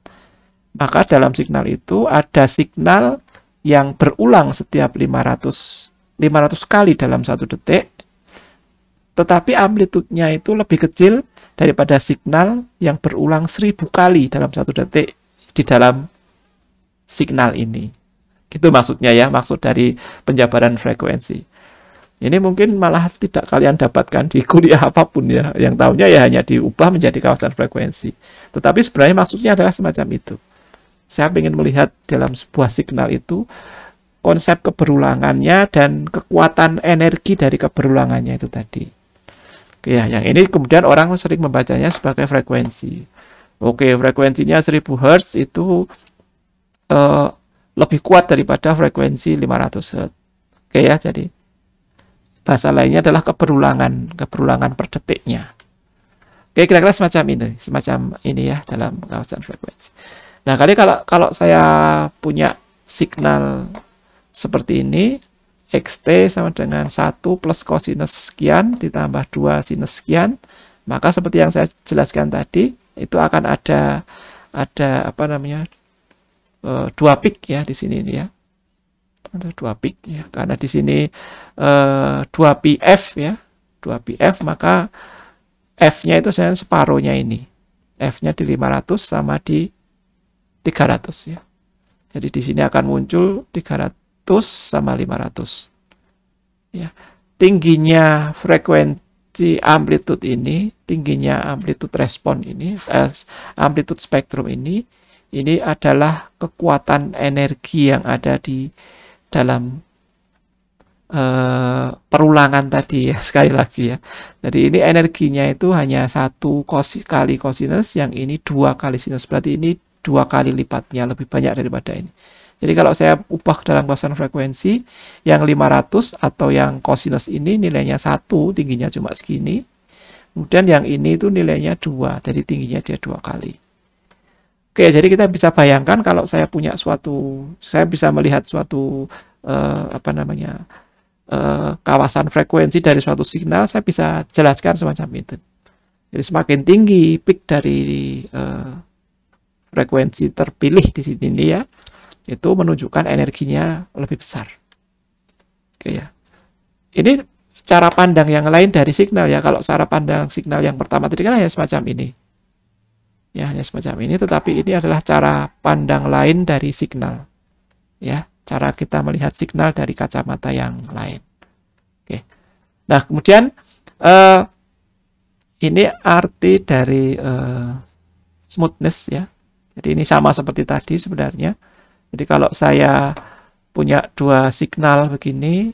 maka dalam signal itu ada signal yang berulang setiap 500 kali dalam 1 detik, tetapi amplitudenya itu lebih kecil daripada signal yang berulang 1000 kali dalam 1 detik di dalam signal ini. Gitu maksudnya ya, maksud dari penjabaran frekuensi. Ini mungkin malah tidak kalian dapatkan di kuliah apapun ya, yang tahunya ya hanya diubah menjadi kawasan frekuensi. Tetapi sebenarnya maksudnya adalah semacam itu. Saya ingin melihat dalam sebuah signal itu konsep keberulangannya dan kekuatan energi dari keberulangannya itu tadi. Oke, ya, yang ini kemudian orang sering membacanya sebagai frekuensi. Oke, frekuensinya 1000 Hz itu lebih kuat daripada frekuensi 500 Hz. Oke ya, jadi bahasa lainnya adalah keberulangan per detiknya. Oke, kira-kira semacam ini ya dalam kawasan frekuensi. Nah, kalau saya punya signal seperti ini, xt sama dengan 1 plus kosinus sekian ditambah 2 sinus sekian, maka seperti yang saya jelaskan tadi, itu akan ada apa namanya, 2 peak ya di sini ya. Ada 2 peak ya, karena di sini 2pf ya, 2pf, maka f-nya itu saya separuhnya ini. F-nya di 500 sama di 300 ya. Jadi di sini akan muncul 300 sama 500. Ya. Tingginya frekuensi amplitude ini, tingginya amplitude respon ini, amplitude spektrum ini adalah kekuatan energi yang ada di dalam perulangan tadi ya, sekali lagi ya. Jadi ini energinya itu hanya 1 kali kosinus, yang ini 2 kali sinus, berarti ini 2 kali lipatnya, lebih banyak daripada ini. Jadi kalau saya ubah dalam kawasan frekuensi, yang 500 atau yang kosinus ini nilainya 1, tingginya cuma segini. Kemudian yang ini itu nilainya 2, jadi tingginya dia 2 kali. Oke, jadi kita bisa bayangkan kalau saya punya saya bisa melihat suatu kawasan frekuensi dari suatu signal, saya bisa jelaskan semacam itu. Jadi semakin tinggi peak dari frekuensi terpilih di sini ya, itu menunjukkan energinya lebih besar. Oke ya. Ini cara pandang yang lain dari signal ya. Kalau cara pandang signal yang pertama tadi kan hanya semacam ini. Ya, hanya semacam ini, tetapi ini adalah cara pandang lain dari signal. Ya, cara kita melihat signal dari kacamata yang lain. Oke. Nah, kemudian ini arti dari smoothness ya. Jadi ini sama seperti tadi sebenarnya. Jadi kalau saya punya 2 signal begini,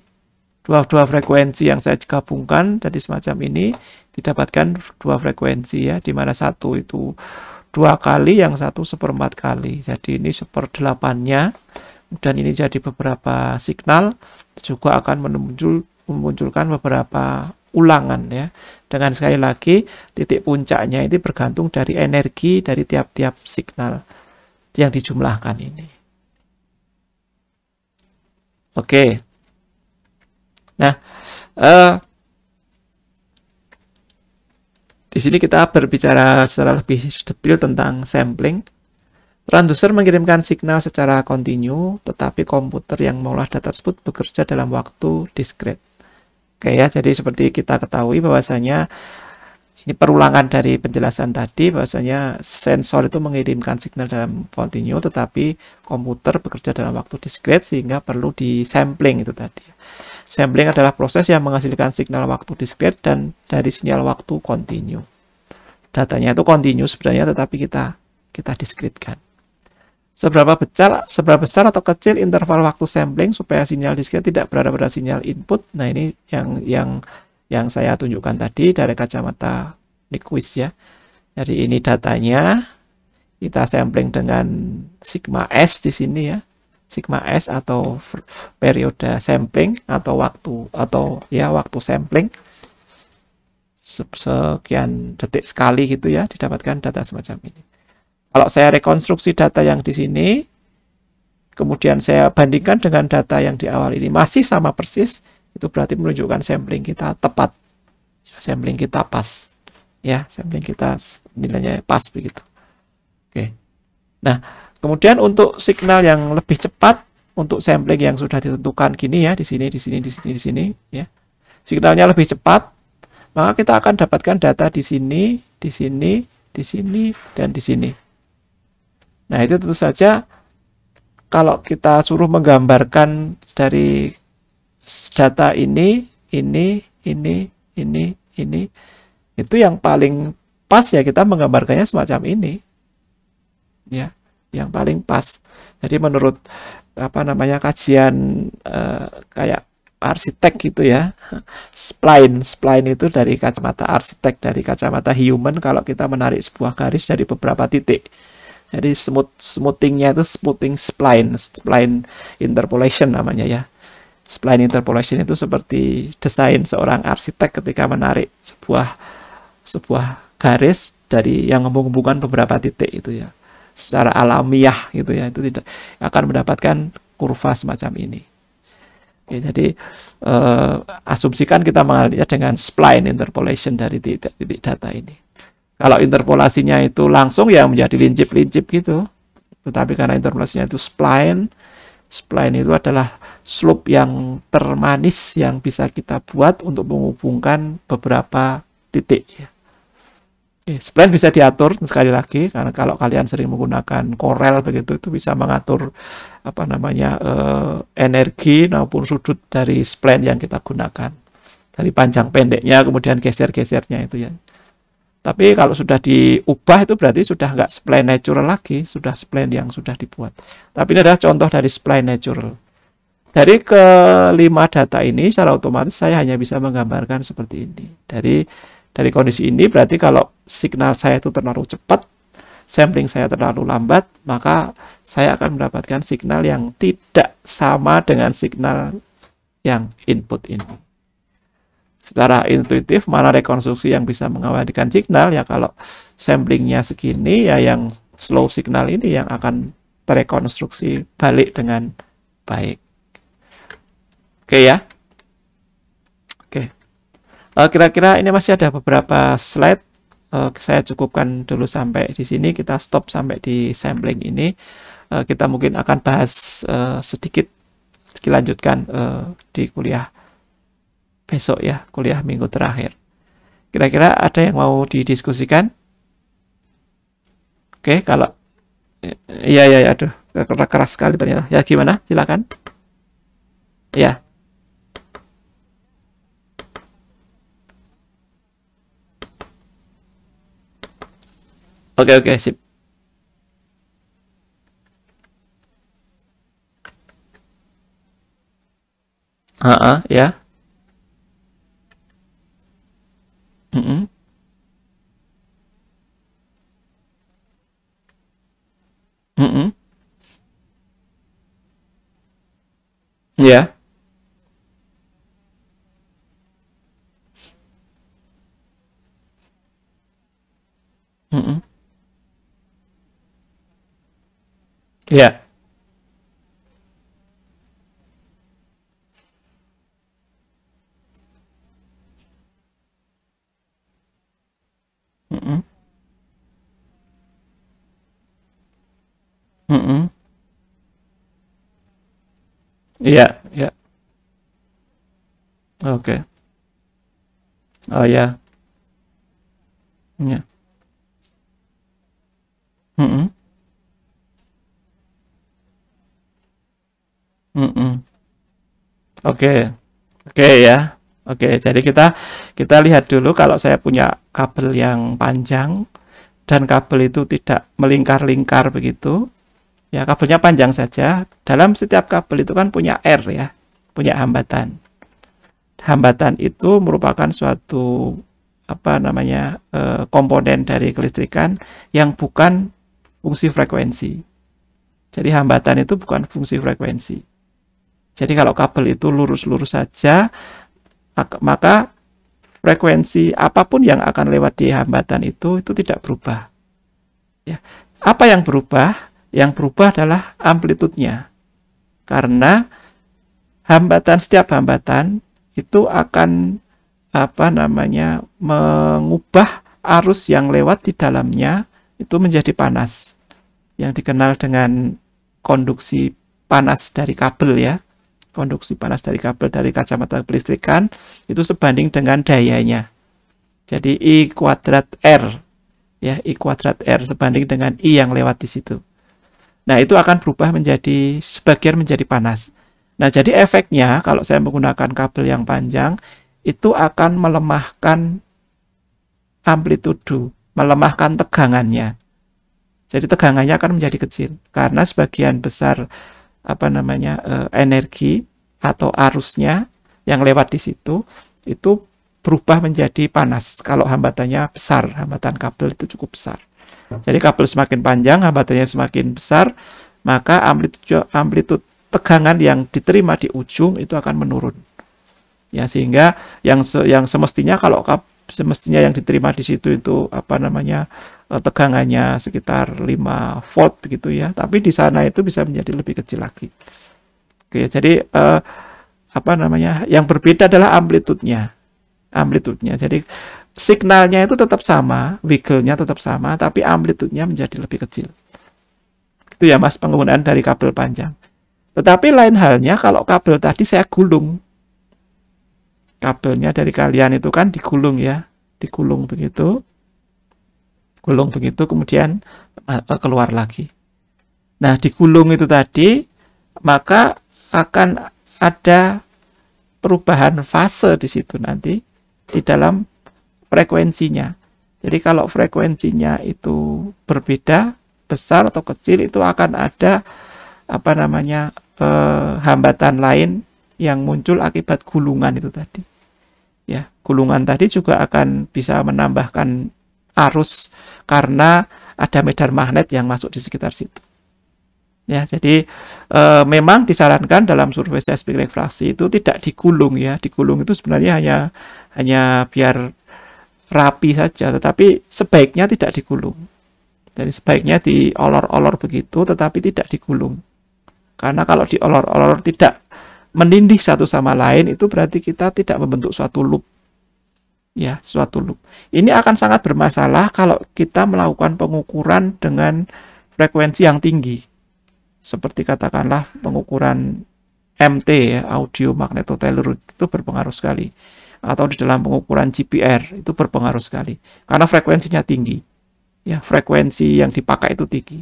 dua frekuensi yang saya gabungkan jadi semacam ini, didapatkan 2 frekuensi ya, di mana satu itu 2 kali, yang satu 1/4 kali. Jadi ini 1/8-nya, dan ini jadi beberapa signal, juga akan memunculkan beberapa ulangan ya. Dengan sekali lagi titik puncaknya ini bergantung dari energi dari tiap-tiap signal yang dijumlahkan ini. Oke. Nah, di sini kita berbicara secara lebih detail tentang sampling. Transducer mengirimkan signal secara kontinu, tetapi komputer yang mengolah data tersebut bekerja dalam waktu diskret. Oke ya, jadi seperti kita ketahui bahwasanya Ini perulangan dari penjelasan tadi, bahwasanya sensor itu mengirimkan signal dalam kontinu, tetapi komputer bekerja dalam waktu discrete sehingga perlu disampling itu tadi. Sampling adalah proses yang menghasilkan signal waktu discrete dan dari sinyal waktu kontinu. Datanya itu kontinu sebenarnya, tetapi kita diskretkan. Seberapa besar atau kecil interval waktu sampling supaya sinyal discrete tidak berada pada sinyal input. Nah, ini yang saya tunjukkan tadi dari kacamata Nyquist ya. Jadi ini datanya, kita sampling dengan sigma S di sini ya. Sigma S atau periode sampling atau waktu sampling. Sekian detik sekali gitu ya, didapatkan data semacam ini. Kalau saya rekonstruksi data yang di sini, kemudian saya bandingkan dengan data yang di awal ini masih sama persis, itu berarti menunjukkan sampling kita tepat, sampling kita pas, ya, sampling kita nilainya pas begitu. Oke. Nah, kemudian untuk signal yang lebih cepat, untuk sampling yang sudah ditentukan gini ya, di sini, ya, signalnya lebih cepat, maka kita akan dapatkan data di sini, dan di sini. Nah, itu tentu saja kalau kita suruh menggambarkan dari data ini, itu yang paling pas ya kita menggambarkannya semacam ini. Ya, yang paling pas. Jadi menurut kajian kayak arsitek gitu ya, spline itu dari kacamata arsitek, dari kacamata human, kalau kita menarik sebuah garis dari beberapa titik. Jadi smoothingnya itu smoothing spline interpolation namanya ya. Spline interpolation itu seperti desain seorang arsitek ketika menarik sebuah garis dari yang menghubungkan beberapa titik itu ya. Secara alamiah gitu ya, itu tidak akan mendapatkan kurva semacam ini. Oke, jadi asumsikan kita mengalirnya dengan spline interpolation dari titik data ini. Kalau interpolasinya itu langsung ya menjadi lincip-lincip gitu. Tetapi karena interpolasinya itu spline itu adalah slope yang termanis yang bisa kita buat untuk menghubungkan beberapa titik. Spline bisa diatur sekali lagi, karena kalau kalian sering menggunakan Corel begitu, itu bisa mengatur energi maupun sudut dari spline yang kita gunakan, dari panjang pendeknya kemudian geser-gesernya itu ya. Tapi kalau sudah diubah itu berarti sudah nggak spline natural lagi, sudah spline yang sudah dibuat. Tapi ini adalah contoh dari spline natural. Dari kelima data ini secara otomatis saya hanya bisa menggambarkan seperti ini. Dari kondisi ini berarti kalau signal saya itu terlalu cepat, sampling saya terlalu lambat, maka saya akan mendapatkan signal yang tidak sama dengan signal yang input ini. Secara intuitif, mana rekonstruksi yang bisa mengabadikan signal ya, kalau samplingnya segini ya, yang slow signal ini yang akan terekonstruksi balik dengan baik. Oke ya. Oke. Kira-kira ini masih ada beberapa slide. Saya cukupkan dulu sampai di sini. Kita stop sampai di sampling ini. Kita mungkin akan bahas sedikit lanjutkan di kuliah besok ya, kuliah minggu terakhir. Kira-kira ada yang mau didiskusikan? Oke, kalau iya, aduh, keras sekali ternyata. Ya gimana? Silakan. Ya. Oke, sip. Ya. Mm-mm. Mm-mm. Ya. Mm-mm. Ya. Mm-mm. Mm-mm. Ya. Oke. Oh ya. Ya. Mm-mm. Mm-mm. Oke. Oke ya. Oke, jadi kita lihat dulu kalau saya punya kabel yang panjang dan kabel itu tidak melingkar-lingkar begitu. Ya, kabelnya panjang saja. Dalam setiap kabel itu kan punya R ya, punya hambatan. Hambatan itu merupakan suatu apa namanya komponen dari kelistrikan yang bukan fungsi frekuensi. Jadi hambatan itu bukan fungsi frekuensi. Jadi kalau kabel itu lurus-lurus saja, maka frekuensi apapun yang akan lewat di hambatan itu tidak berubah. Ya. Apa yang berubah? Yang berubah adalah amplitudenya. Karena setiap hambatan itu akan apa namanya mengubah arus yang lewat di dalamnya itu menjadi panas. Yang dikenal dengan konduksi panas dari kabel ya. Konduksi panas dari kabel dari kacamata kelistrikan itu sebanding dengan dayanya. Jadi I kuadrat R ya, I kuadrat R sebanding dengan I yang lewat di situ. Nah, itu akan berubah menjadi sebagian menjadi panas. Nah, jadi efeknya kalau saya menggunakan kabel yang panjang itu akan melemahkan amplitudo, melemahkan tegangannya. Jadi tegangannya akan menjadi kecil karena sebagian besar apa namanya energi atau arusnya yang lewat di situ itu berubah menjadi panas kalau hambatannya besar, hambatan kabel itu cukup besar. Jadi kabel semakin panjang, hambatannya semakin besar, maka amplitude tegangan yang diterima di ujung itu akan menurun. Ya, sehingga yang semestinya kalau semestinya yang diterima di situ itu apa namanya tegangannya sekitar 5 volt begitu ya, tapi di sana itu bisa menjadi lebih kecil lagi. Oke, jadi apa namanya yang berbeda adalah amplitudenya. Jadi signalnya itu tetap sama, wiggle-nya tetap sama, tapi amplitudenya menjadi lebih kecil. Itu ya Mas penggunaan dari kabel panjang. Tetapi lain halnya kalau kabel tadi saya gulung. Kabelnya dari kalian itu kan digulung ya, digulung begitu, gulung begitu kemudian keluar lagi. Nah, digulung itu tadi maka akan ada perubahan fase di situ nanti di dalam frekuensinya. Jadi kalau frekuensinya itu berbeda, besar atau kecil, itu akan ada apa namanya hambatan lain yang muncul akibat gulungan itu tadi. Ya, gulungan tadi juga akan bisa menambahkan arus karena ada medan magnet yang masuk di sekitar situ. Ya, jadi memang disarankan dalam survei seismik refraksi itu tidak digulung ya. Digulung itu sebenarnya hanya biar rapi saja, tetapi sebaiknya tidak digulung. Jadi sebaiknya diolor-olor begitu, tetapi tidak digulung. Karena kalau diolor-olor tidak menindih satu sama lain itu berarti kita tidak membentuk suatu loop. Ya, suatu loop. Ini akan sangat bermasalah kalau kita melakukan pengukuran dengan frekuensi yang tinggi. Seperti katakanlah pengukuran MT ya, audio magnetotelur itu berpengaruh sekali. Atau di dalam pengukuran GPR itu berpengaruh sekali. Karena frekuensinya tinggi. Ya, frekuensi yang dipakai itu tinggi.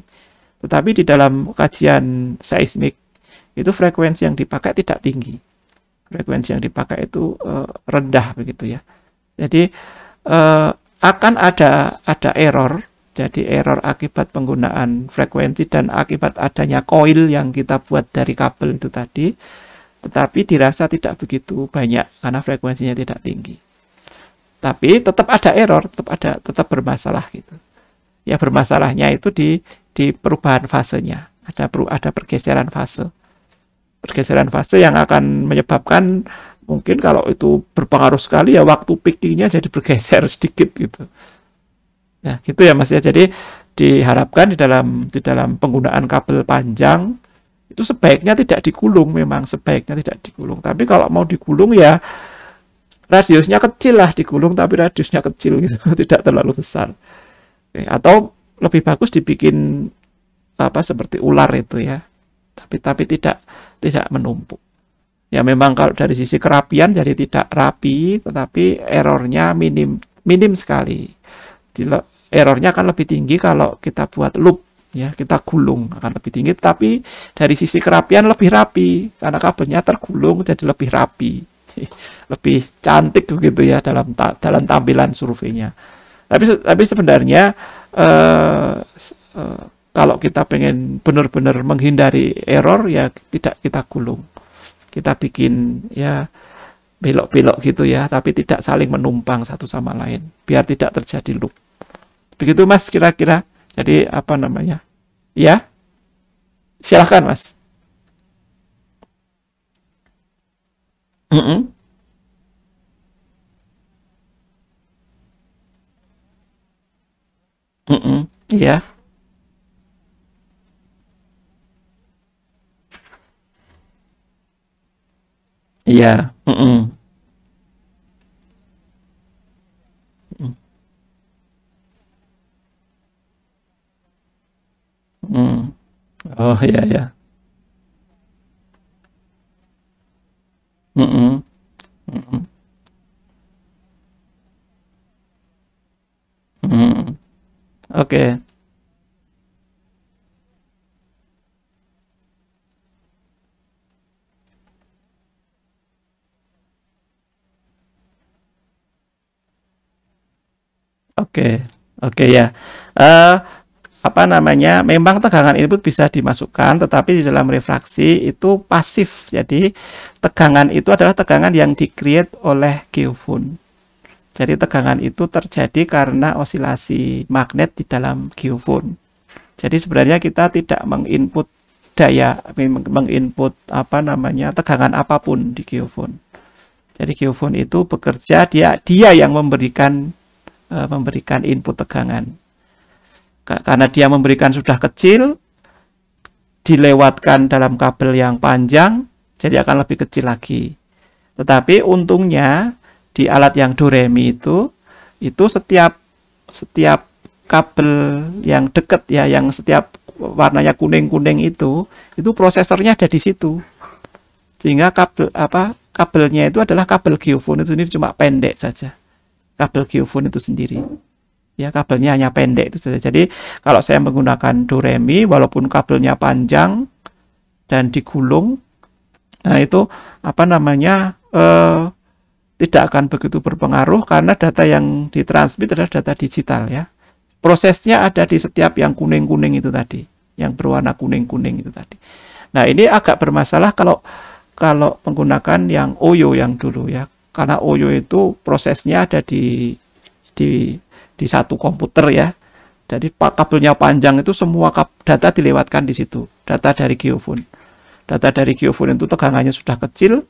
Tetapi di dalam kajian seismik itu frekuensi yang dipakai tidak tinggi. Frekuensi yang dipakai itu rendah begitu ya. Jadi akan ada error. Jadi error akibat penggunaan frekuensi dan akibat adanya koil yang kita buat dari kabel itu tadi. Tetapi dirasa tidak begitu banyak karena frekuensinya tidak tinggi. Tapi tetap ada error, tetap bermasalah gitu. Ya, bermasalahnya itu di perubahan fasenya. Ada pergeseran fase. Pergeseran fase yang akan menyebabkan mungkin kalau itu berpengaruh sekali ya waktu peakingnya jadi bergeser sedikit gitu. Nah, gitu ya Mas ya. Jadi diharapkan di dalam penggunaan kabel panjang itu sebaiknya tidak digulung, memang sebaiknya tidak digulung. Tapi kalau mau digulung ya radiusnya kecil lah digulung, tapi radiusnya kecil gitu, tidak terlalu besar. Oke, atau lebih bagus dibikin apa seperti ular itu ya. Tapi tidak menumpuk. Ya memang kalau dari sisi kerapian jadi tidak rapi, tetapi errornya minim sekali. Errornya akan lebih tinggi kalau kita buat loop, ya, kita gulung akan lebih tinggi, tapi dari sisi kerapian lebih rapi karena kabelnya tergulung jadi lebih rapi, lebih cantik begitu ya dalam tampilan surveinya. Tapi sebenarnya kalau kita pengen benar-benar menghindari error, ya tidak kita gulung, kita bikin ya belok-belok gitu ya, tapi tidak saling menumpang satu sama lain biar tidak terjadi loop. Begitu Mas kira-kira. Jadi apa namanya? Ya, silahkan Mas. Mm-mm. Mm-mm. Iya, iya. Mm-mm. Mm-mm. Mm. Oh iya ya. Mm-mm. Mm-mm. Mm. Oke, oke, oke ya. Eh, apa namanya? Memang tegangan input bisa dimasukkan, tetapi di dalam refraksi itu pasif. Jadi tegangan itu adalah tegangan yang di-create oleh geofon. Jadi tegangan itu terjadi karena osilasi magnet di dalam geofon. Jadi sebenarnya kita tidak menginput menginput apa namanya tegangan apapun di geofon. Jadi geofon itu bekerja, dia yang memberikan input tegangan. Karena dia memberikan sudah kecil, dilewatkan dalam kabel yang panjang, jadi akan lebih kecil lagi. Tetapi untungnya di alat yang Doremi itu setiap kabel yang deket ya, yang setiap warnanya kuning-kuning itu prosesornya ada di situ. Sehingga kabelnya itu adalah kabel geofon itu sendiri, cuma pendek saja. Kabel geofon itu sendiri. Ya, kabelnya hanya pendek itu saja. Jadi kalau saya menggunakan Doremi, walaupun kabelnya panjang dan digulung, nah itu apa namanya tidak akan begitu berpengaruh karena data yang ditransmit adalah data digital ya. Prosesnya ada di setiap yang kuning-kuning itu tadi, yang berwarna kuning-kuning itu tadi. Nah, ini agak bermasalah kalau kalau menggunakan yang Oyo yang dulu ya. Karena Oyo itu prosesnya ada di di satu komputer ya. Jadi kabelnya panjang itu semua data dilewatkan di situ, data dari geofon. Data dari geofon itu tegangannya sudah kecil,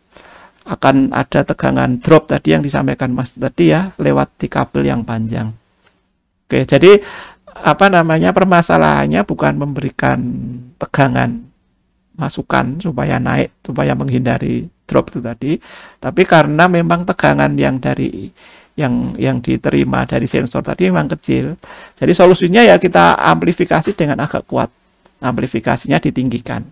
akan ada tegangan drop tadi yang disampaikan Mas tadi ya, lewat di kabel yang panjang. Oke, jadi apa namanya permasalahannya bukan memberikan tegangan masukan supaya naik, supaya menghindari drop itu tadi, tapi karena memang tegangan yang diterima dari sensor tadi memang kecil. Jadi solusinya ya kita amplifikasi dengan agak kuat. Amplifikasinya ditinggikan.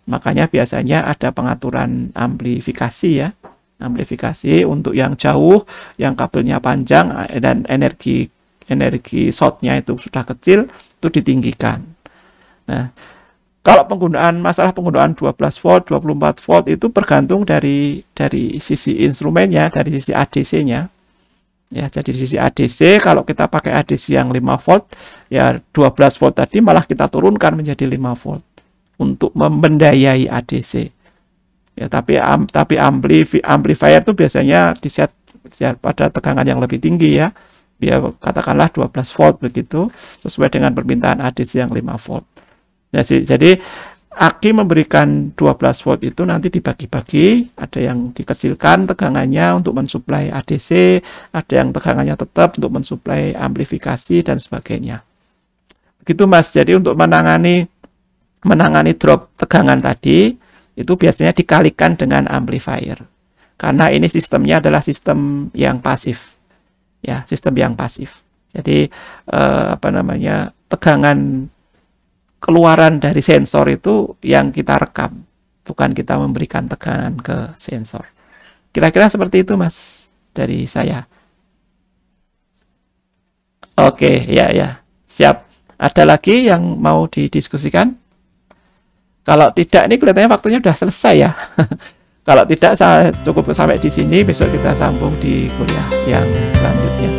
Makanya biasanya ada pengaturan amplifikasi ya. Amplifikasi untuk yang jauh, yang kabelnya panjang dan energi shortnya itu sudah kecil, itu ditinggikan. Nah, kalau masalah penggunaan 12 volt, 24 volt itu bergantung dari sisi instrumennya, dari sisi ADC-nya. Ya, jadi di sisi ADC kalau kita pakai ADC yang 5 volt, ya 12 volt tadi malah kita turunkan menjadi 5 volt untuk membendayai ADC. Ya, tapi amplifier itu biasanya diset pada tegangan yang lebih tinggi ya. Biar katakanlah 12 volt begitu, sesuai dengan permintaan ADC yang 5 volt. Jadi aki memberikan 12 volt itu nanti dibagi-bagi, ada yang dikecilkan tegangannya untuk mensuplai ADC, ada yang tegangannya tetap untuk mensuplai amplifikasi dan sebagainya. Begitu Mas. Jadi untuk menangani drop tegangan tadi itu biasanya dikalikan dengan amplifier. Karena ini sistemnya adalah sistem yang pasif. Ya, sistem yang pasif. Jadi apa namanya? Tegangan keluaran dari sensor itu yang kita rekam, bukan kita memberikan tekanan ke sensor. Kira-kira seperti itu Mas dari saya. Oke, ya ya. Siap. Ada lagi yang mau didiskusikan? Kalau tidak, ini kelihatannya waktunya sudah selesai ya. Kalau tidak, saya cukup sampai di sini. Besok kita sambung di kuliah yang selanjutnya.